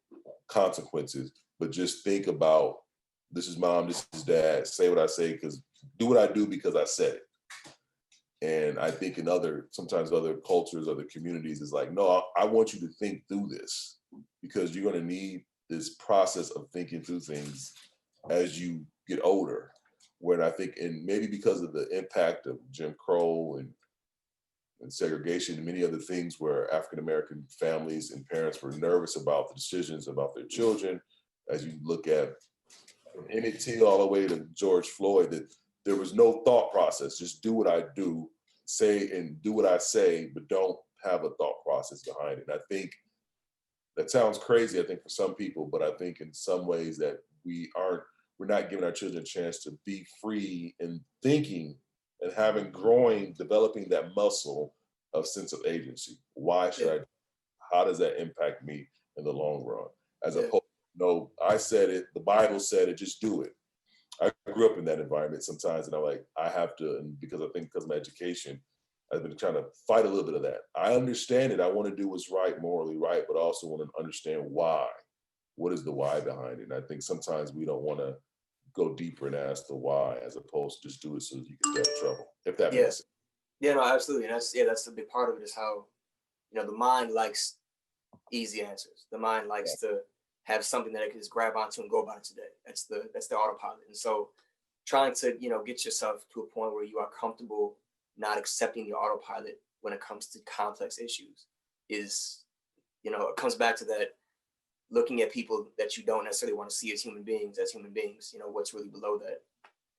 Speaker 1: consequences, but just think about, this is mom, this is dad, say what I say, because do what I do because I said it. And I think in sometimes other cultures, other communities, is like, no, I want you to think through this, because you're going to need this process of thinking through things as you get older. When I think, and maybe because of the impact of Jim Crow and segregation and many other things, where African-American families and parents were nervous about the decisions about their children, as you look at from Emmett Till all the way to George Floyd, that there was no thought process. Just do what I do, say and do what I say, but don't have a thought process behind it. And I think that sounds crazy, I think, for some people, but I think in some ways that we're not giving our children a chance to be free in thinking and developing that muscle of sense of agency. Why should I? How does that impact me in the long run? As opposed No, I said it. The Bible said it. Just do it. I grew up in that environment sometimes, and I'm like, I have to, and because I think because of my education, I've been trying to fight a little bit of that. I understand it. I want to do what's right, morally right, but I also want to understand why. What is the why behind it? And I think sometimes we don't want to go deeper and ask the why, as opposed to just do it so that you can stay out of trouble. If that
Speaker 2: Yeah.
Speaker 1: makes sense.
Speaker 2: Yeah, no, absolutely. And that's a big part of it is how, the mind likes easy answers. The mind likes to have something that it can just grab onto and go about it today. That's the autopilot. And so trying to, get yourself to a point where you are comfortable not accepting the autopilot when it comes to complex issues is, it comes back to that looking at people that you don't necessarily want to see as human beings, what's really below that.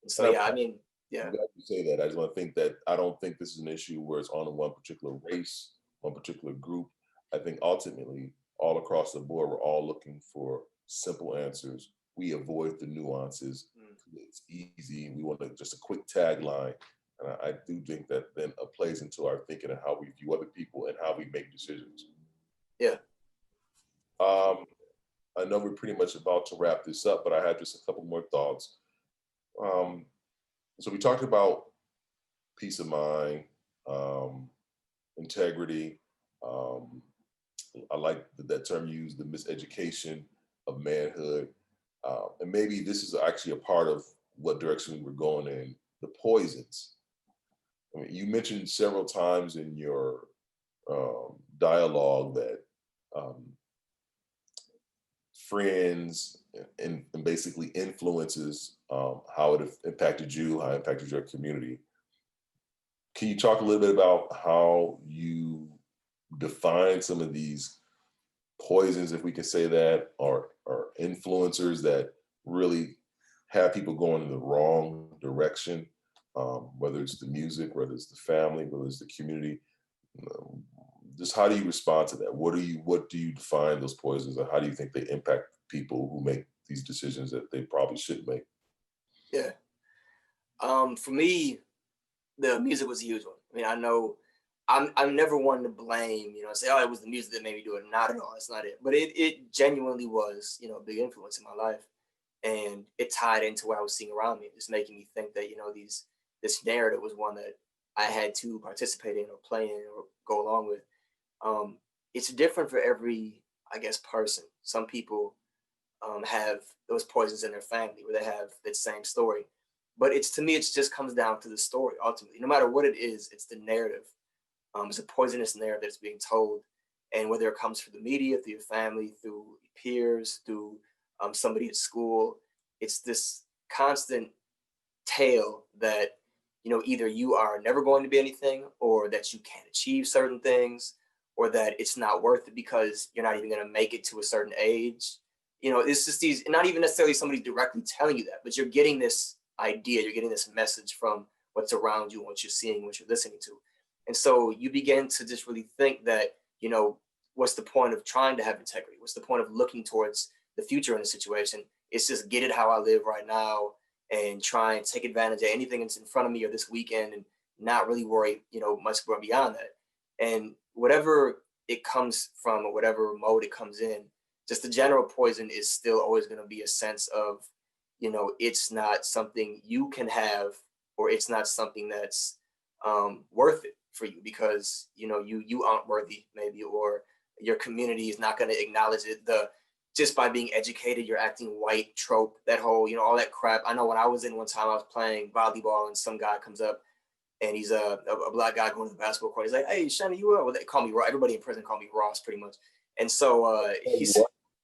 Speaker 2: And so,
Speaker 1: And
Speaker 2: yeah, I mean, yeah.
Speaker 1: I'm glad you say that. I just want to think that I don't think this is an issue where it's on one particular race, one particular group. I think ultimately, all across the board, we're all looking for simple answers. We avoid the nuances. It's easy. We want just a quick tagline. And I do think that then plays into our thinking and how we view other people and how we make decisions.
Speaker 2: Yeah.
Speaker 1: I know we're pretty much about to wrap this up, but I had just a couple more thoughts. So we talked about peace of mind, integrity. I like that term used, the miseducation of manhood. And maybe this is actually a part of what direction we were going in, the poisons. I mean, you mentioned several times in your dialogue that friends and basically influences how it impacted you, how it impacted your community. Can you talk a little bit about how you define some of these poisons, if we can say that, or influencers that really have people going in the wrong direction, whether it's the music, whether it's the family, whether it's the community? Just how do you respond to that? What do you define those poisons, and how do you think they impact people who make these decisions that they probably shouldn't make?
Speaker 2: Yeah. For me, the music was a huge one. I mean, I know I'm never one to blame, say, oh, it was the music that made me do it. Not at all. That's not it. But it genuinely was, a big influence in my life. And it tied into what I was seeing around me, just making me think that, this narrative was one that I had to participate in or play in or go along with. It's different for every, I guess, person. Some people have those poisons in their family where they have that same story. But to me, it just comes down to the story ultimately. No matter what it is, it's the narrative. It's a poisonous narrative that's being told. And whether it comes through the media, through your family, through peers, through somebody at school, it's this constant tale that, either you are never going to be anything, or that you can't achieve certain things, or that it's not worth it because you're not even going to make it to a certain age. It's just these, not even necessarily somebody directly telling you that, but you're getting this idea, you're getting this message from what's around you, what you're seeing, what you're listening to. And so you begin to just really think that, what's the point of trying to have integrity? What's the point of looking towards the future in a situation? It's just get it how I live right now and try and take advantage of anything that's in front of me or this weekend and not really worry, much more beyond that. And whatever it comes from or whatever mode it comes in, just the general poison is still always going to be a sense of, it's not something you can have, or it's not something that's worth it for you because, you aren't worthy maybe, or your community is not going to acknowledge it. Just by being educated, you're acting white trope, that whole, all that crap. I know when I was in one time, I was playing volleyball and some guy comes up and he's a black guy going to the basketball court. He's like, hey, Shannon, you are? Well, they call me Ross. Everybody in prison called me Ross pretty much. And so he's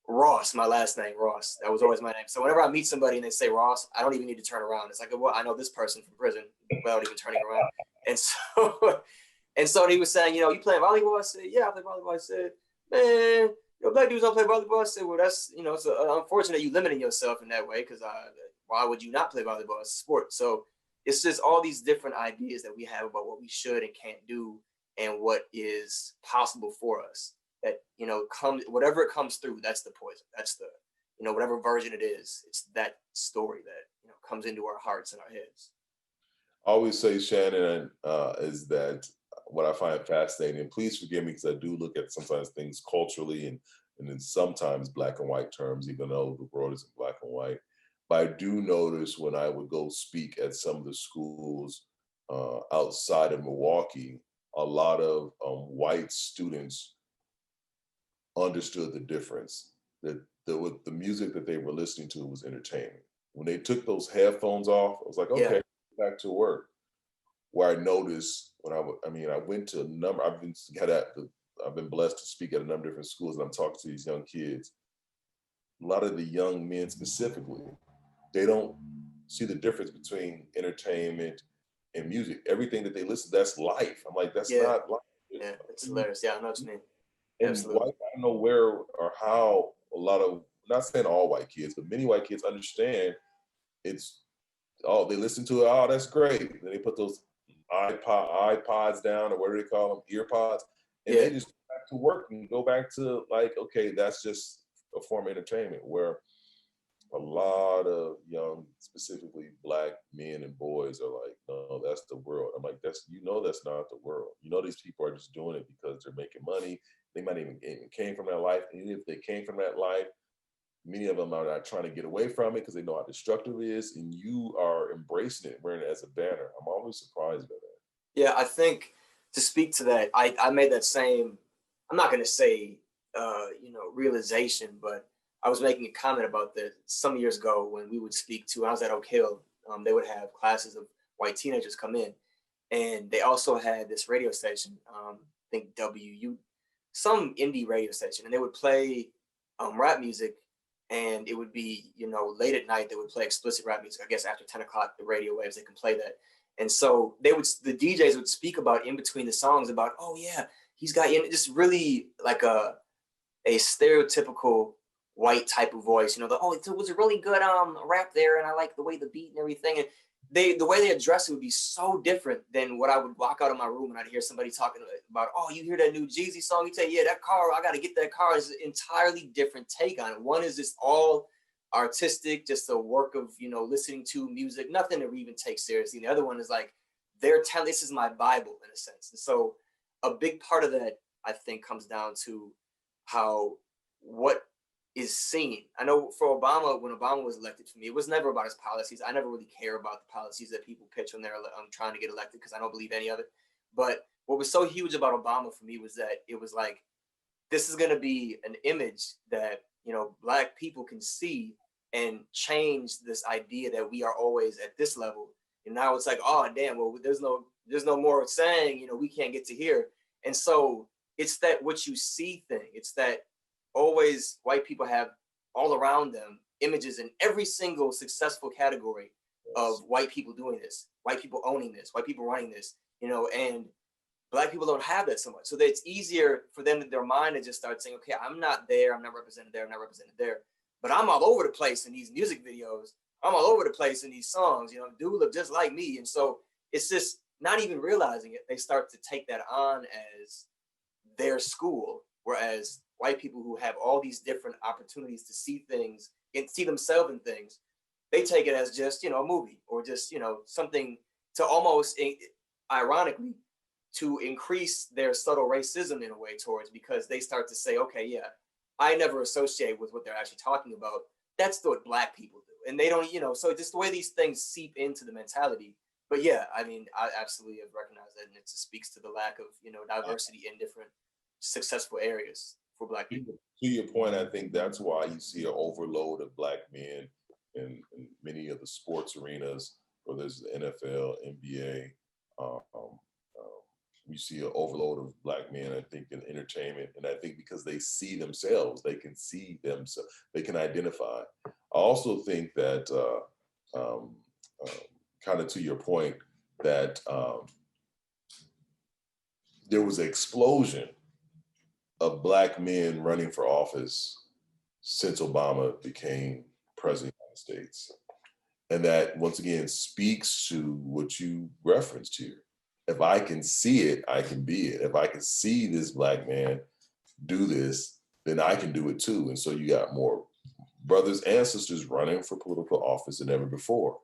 Speaker 2: Ross, my last name, Ross. That was always my name. So whenever I meet somebody and they say Ross, I don't even need to turn around. It's like, well, I know this person from prison without even turning around. And so he was saying, you playing volleyball? I said, yeah, I play volleyball. I said, man, black dudes don't play volleyball. I said, well, that's, it's unfortunate you limiting yourself in that way because why would you not play volleyball as a sport? So it's just all these different ideas that we have about what we should and can't do and what is possible for us. That, whatever it comes through, that's the poison. That's the, whatever version it is, it's that story that, comes into our hearts and our heads.
Speaker 1: I always say, Shannon, is that what I find fascinating, and please forgive me because I do look at sometimes things culturally and then sometimes black and white terms, even though the world isn't black and white. But I do notice when I would go speak at some of the schools outside of Milwaukee, a lot of white students understood the difference, that the music that they were listening to was entertainment. When they took those headphones off, I was like,
Speaker 2: Yeah.
Speaker 1: okay, back to work. Where I noticed when I went to a number, I've been blessed to speak at a number of different schools, and I'm talking to these young kids. A lot of the young men specifically, they don't see the difference between entertainment and music. Everything that they listen, that's life. I'm like, that's
Speaker 2: Yeah.
Speaker 1: not life.
Speaker 2: Yeah. It's hilarious. Yeah, I know what you mean.
Speaker 1: And
Speaker 2: Absolutely.
Speaker 1: white, I don't know where or how a lot of, not saying all white kids, but many white kids understand it's, oh, they listen to it, oh, that's great. Then they put those iPods down, or what do they call them, ear pods, and
Speaker 2: Yeah.
Speaker 1: they just go back to work and go back to like, okay, that's just a form of entertainment. Where a lot of young, specifically black men and boys are like, no, that's the world. I'm like, that's not the world. These people are just doing it because they're making money. They might even came from that life. And even if they came from that life, many of them are not trying to get away from it because they know how destructive it is. And you are embracing it, wearing it as a banner. I'm always surprised by that.
Speaker 2: Yeah, I think to speak to that, I made that same, I'm not going to say, realization, but I was making a comment about that some years ago when we would speak to, I was at Oak Hill, they would have classes of white teenagers come in. And they also had this radio station, I think some indie radio station, and they would play rap music. And it would be, late at night, they would play explicit rap music. I guess after 10 o'clock, the radio waves, they can play that. And so the DJs would speak about in between the songs about, oh yeah, he's got just really like a stereotypical white type of voice, it was a really good rap there, and I like the way the beat and everything. And the way they address it would be so different than what I would walk out of my room and I'd hear somebody talking about, oh, you hear that new Jeezy song? You say, yeah, that car, I got to get that car. Is an entirely different take on it. One is just all artistic, just a work of, listening to music, nothing to even take seriously. And the other one is like, they're telling, this is my Bible in a sense. And so a big part of that, I think, comes down to how what is seen. I know for Obama, when Obama was elected, for me, it was never about his policies. I never really care about the policies that people pitch when they're trying to get elected because I don't believe any of it. But what was so huge about Obama for me was that it was like, this is going to be an image that, Black people can see and change this idea that we are always at this level. And now it's like, oh, damn, well, there's no more saying, we can't get to here. And so it's that what you see thing. It's that always white people have all around them images in every single successful category of white people doing this, white people owning this, white people running this, and Black people don't have that so much. So that it's easier for them, their mind, to just start saying, okay, I'm not there, I'm not represented there, I'm not represented there, but I'm all over the place in these music videos. I'm all over the place in these songs, dude look just like me. And so it's just not even realizing it. They start to take that on as their school, whereas white people who have all these different opportunities to see things and see themselves in things, they take it as just, a movie or just, something to almost ironically to increase their subtle racism in a way towards, because they start to say, okay, yeah, I never associate with what they're actually talking about. That's what Black people do. And they don't, so just the way these things seep into the mentality. But yeah, I mean, I absolutely have recognized that. And it just speaks to the lack of, diversity in different successful areas for Black people.
Speaker 1: To your point, I think that's why you see an overload of Black men in many of the sports arenas, whether it's the NFL, NBA. Um, um, you see an overload of Black men, I think, in entertainment. And I think because they see themselves, they can see themselves, they can identify. I also think that, kind of to your point, that there was an explosion of Black men running for office since Obama became president of the United States. And that, once again, speaks to what you referenced here. If I can see it, I can be it. If I can see this Black man do this, then I can do it too. And so you got more brothers and sisters running for political office than ever before.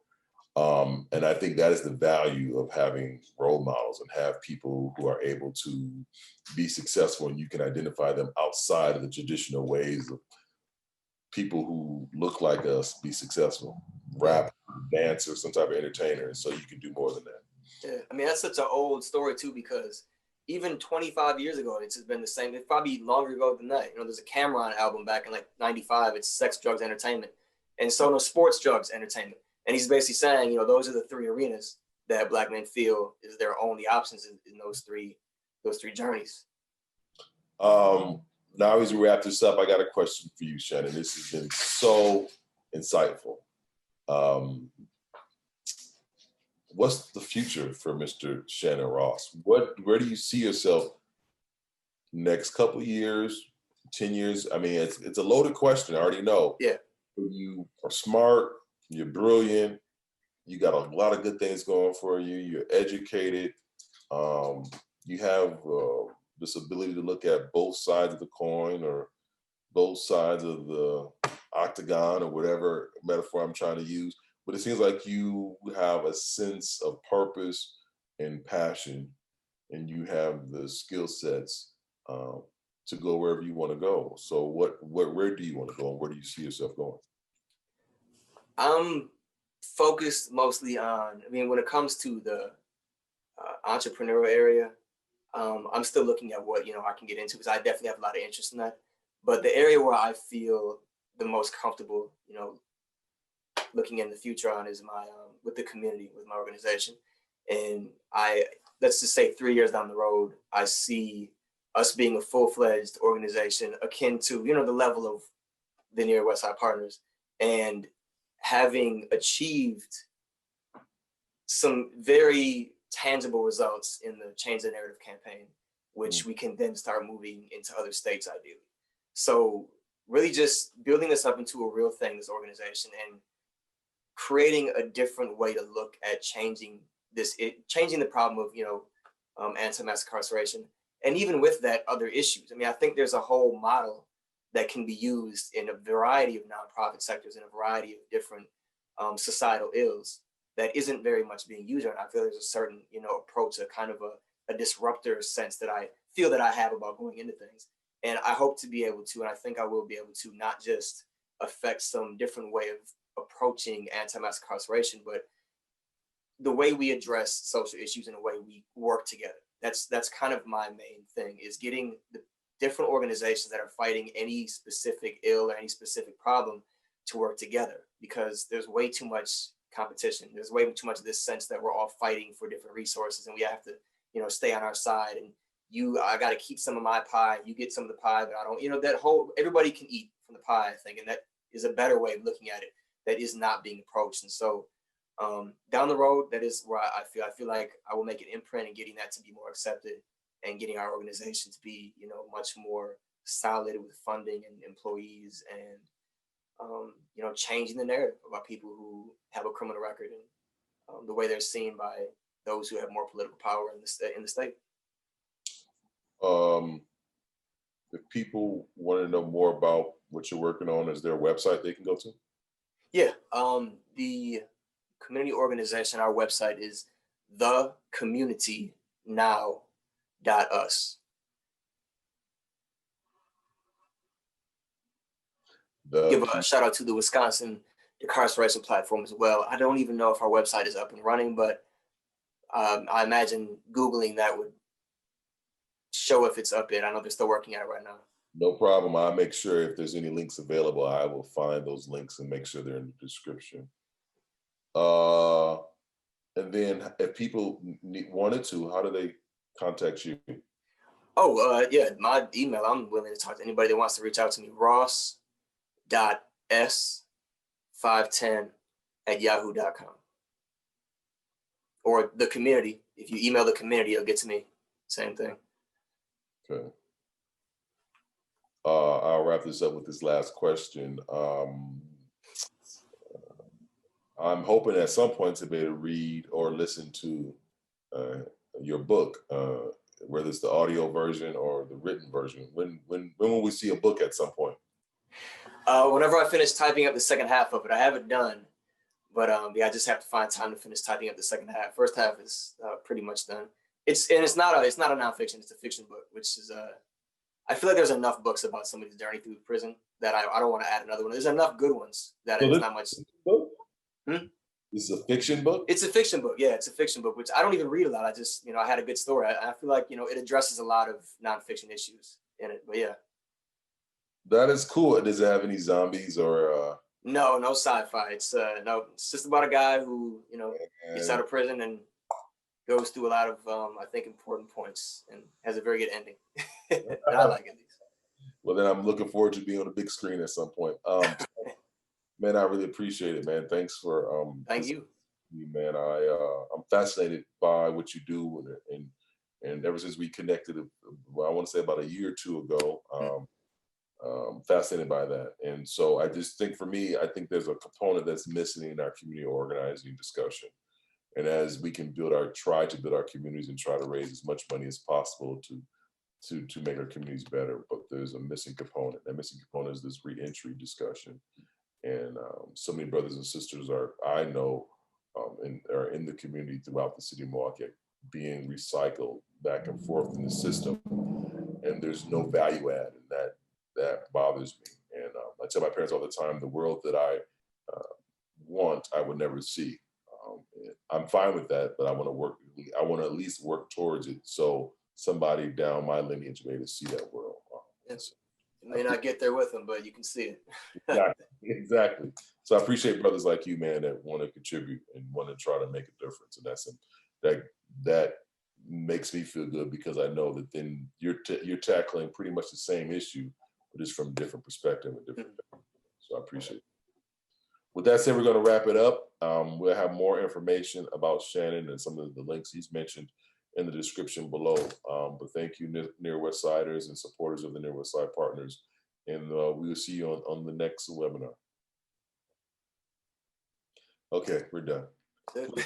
Speaker 1: And I think that is the value of having role models and have people who are able to be successful, and you can identify them outside of the traditional ways of people who look like us be successful, rap, dancer, some type of entertainer. So you can do more than that.
Speaker 2: Yeah, I mean, that's such an old story too, because even 25 years ago, it's been the same. It's probably longer ago than that. You know, there's a Cameron album back in like 95. It's Sex, Drugs, Entertainment. And so no sports, drugs, entertainment. And he's basically saying, you know, those are the three arenas that Black men feel is their only options in those three journeys.
Speaker 1: Now as we wrap this up, I got a question for you, Shannon. This has been so insightful. What's the future for Mr. Shannon Ross? Where do you see yourself next couple of years, 10 years? I mean, it's a loaded question, I already know.
Speaker 2: Yeah.
Speaker 1: You are smart, you're brilliant, you got a lot of good things going for you, you're educated, you have this ability to look at both sides of the coin or both sides of the octagon or whatever metaphor I'm trying to use. But it seems like you have a sense of purpose and passion, and you have the skill sets to go wherever you want to go. So where do you want to go, and where do you see yourself going?
Speaker 2: I'm focused mostly on, I mean, when it comes to the entrepreneurial area, I'm still looking at what, you know, I can get into, because I definitely have a lot of interest in that. But the area where I feel the most comfortable, you know, looking in the future on is my with the community, with my organization. And let's just say 3 years down the road, I see us being a full-fledged organization akin to, you know, the level of the Near West Side Partners, and having achieved some very tangible results in the Change the Narrative campaign, which we can then start moving into other states ideally. So really just building this up into a real thing, this organization, and creating a different way to look at changing the problem of, you know, anti-mass incarceration. And even with that, other issues. I mean, I think there's a whole model that can be used in a variety of nonprofit sectors, in a variety of different societal ills that isn't very much being used. And I feel there's a certain, you know, approach, a kind of a disruptor sense that I feel that I have about going into things. And I hope to be able to, and I think I will be able to, not just affect some different way of approaching anti-mass incarceration, but the way we address social issues and the way we work together. That's kind of my main thing, is getting the different organizations that are fighting any specific ill or any specific problem to work together, because there's way too much competition. There's way too much of this sense that we're all fighting for different resources, and we have to, you know, stay on our side. And I got to keep some of my pie, you get some of the pie, but I don't, you know, that whole, everybody can eat from the pie, I think. And that is a better way of looking at it that is not being approached. And so down the road, that is where I feel like I will make an imprint in getting that to be more accepted, and getting our organization to be, you know, much more solid with funding and employees, and you know, changing the narrative about people who have a criminal record, and the way they're seen by those who have more political power in the state.
Speaker 1: If people want to know more about what you're working on, is there a website they can go to?
Speaker 2: Yeah, the community organization, our website is thecommunitynow.us. Give a shout out to the Wisconsin Incarceration platform as well. I don't even know if our website is up and running, but I imagine Googling that would show if it's up yet. I know they're still working at it right now.
Speaker 1: No problem. I'll make sure if there's any links available, I will find those links and make sure they're in the description. And then if people wanted to, how do they contact you?
Speaker 2: Oh, yeah, my email, I'm willing to talk to anybody that wants to reach out to me. ross.s510@yahoo.com. Or the community. If you email the community, it'll get to me. Same thing.
Speaker 1: Okay. I'll wrap this up with this last question. I'm hoping at some point to be able to read or listen to your book, whether it's the audio version or the written version. When will we see a book at some point?
Speaker 2: Whenever I finish typing up the second half of it, I have it done, But yeah, I just have to find time to finish typing up the second half. First half is pretty much done. It's not a nonfiction. It's a fiction book, which is I feel like there's enough books about somebody's journey through prison that I don't want to add another one. There's enough good ones that
Speaker 1: So
Speaker 2: it's
Speaker 1: this
Speaker 2: not much.
Speaker 1: book,
Speaker 2: Hmm?
Speaker 1: this is a fiction book.
Speaker 2: It's a fiction book. Yeah, it's a fiction book, which I don't even read a lot. I just, I had a good story. I feel like, it addresses a lot of nonfiction issues in it. But yeah.
Speaker 1: That is cool. Does it have any zombies or?
Speaker 2: No, no sci-fi. It's no, it's just about a guy who, gets out of prison and goes through a lot of I think important points and has a very good ending. And I like it.
Speaker 1: Well, then I'm looking forward to being on the big screen at some point. Man, I really appreciate it, man. Thanks for
Speaker 2: Thank you.
Speaker 1: man. I'm fascinated by what you do, and ever since we connected, well, I want to say about a year or two ago, fascinated by that. And so I just think for me, I think there's a component that's missing in our community organizing discussion. And as we can try to build our communities and try to raise as much money as possible to make our communities better, but there's a missing component. That missing component is this reentry discussion. And so many brothers and sisters I know are in the community throughout the city of Milwaukee being recycled back and forth in the system, and there's no value add, and that bothers me. And I tell my parents all the time, the world that I want, I would never see. I'm fine with that, but I want to work. I want to at least work towards it, so somebody down my lineage may to see that world.
Speaker 2: Yes. You may not get there with them, but you can see it.
Speaker 1: Exactly. So I appreciate brothers like you, man, that want to contribute and want to try to make a difference. And that makes me feel good, because I know that then you're tackling pretty much the same issue, but it's from a different perspective and different. So I appreciate it. With that said, we're going to wrap it up. We'll have more information about Shannon and some of the links he's mentioned in the description below. But thank you, Near West Siders and supporters of the Near West Side Partners. And we will see you on the next webinar. Okay, we're done.
Speaker 2: Okay.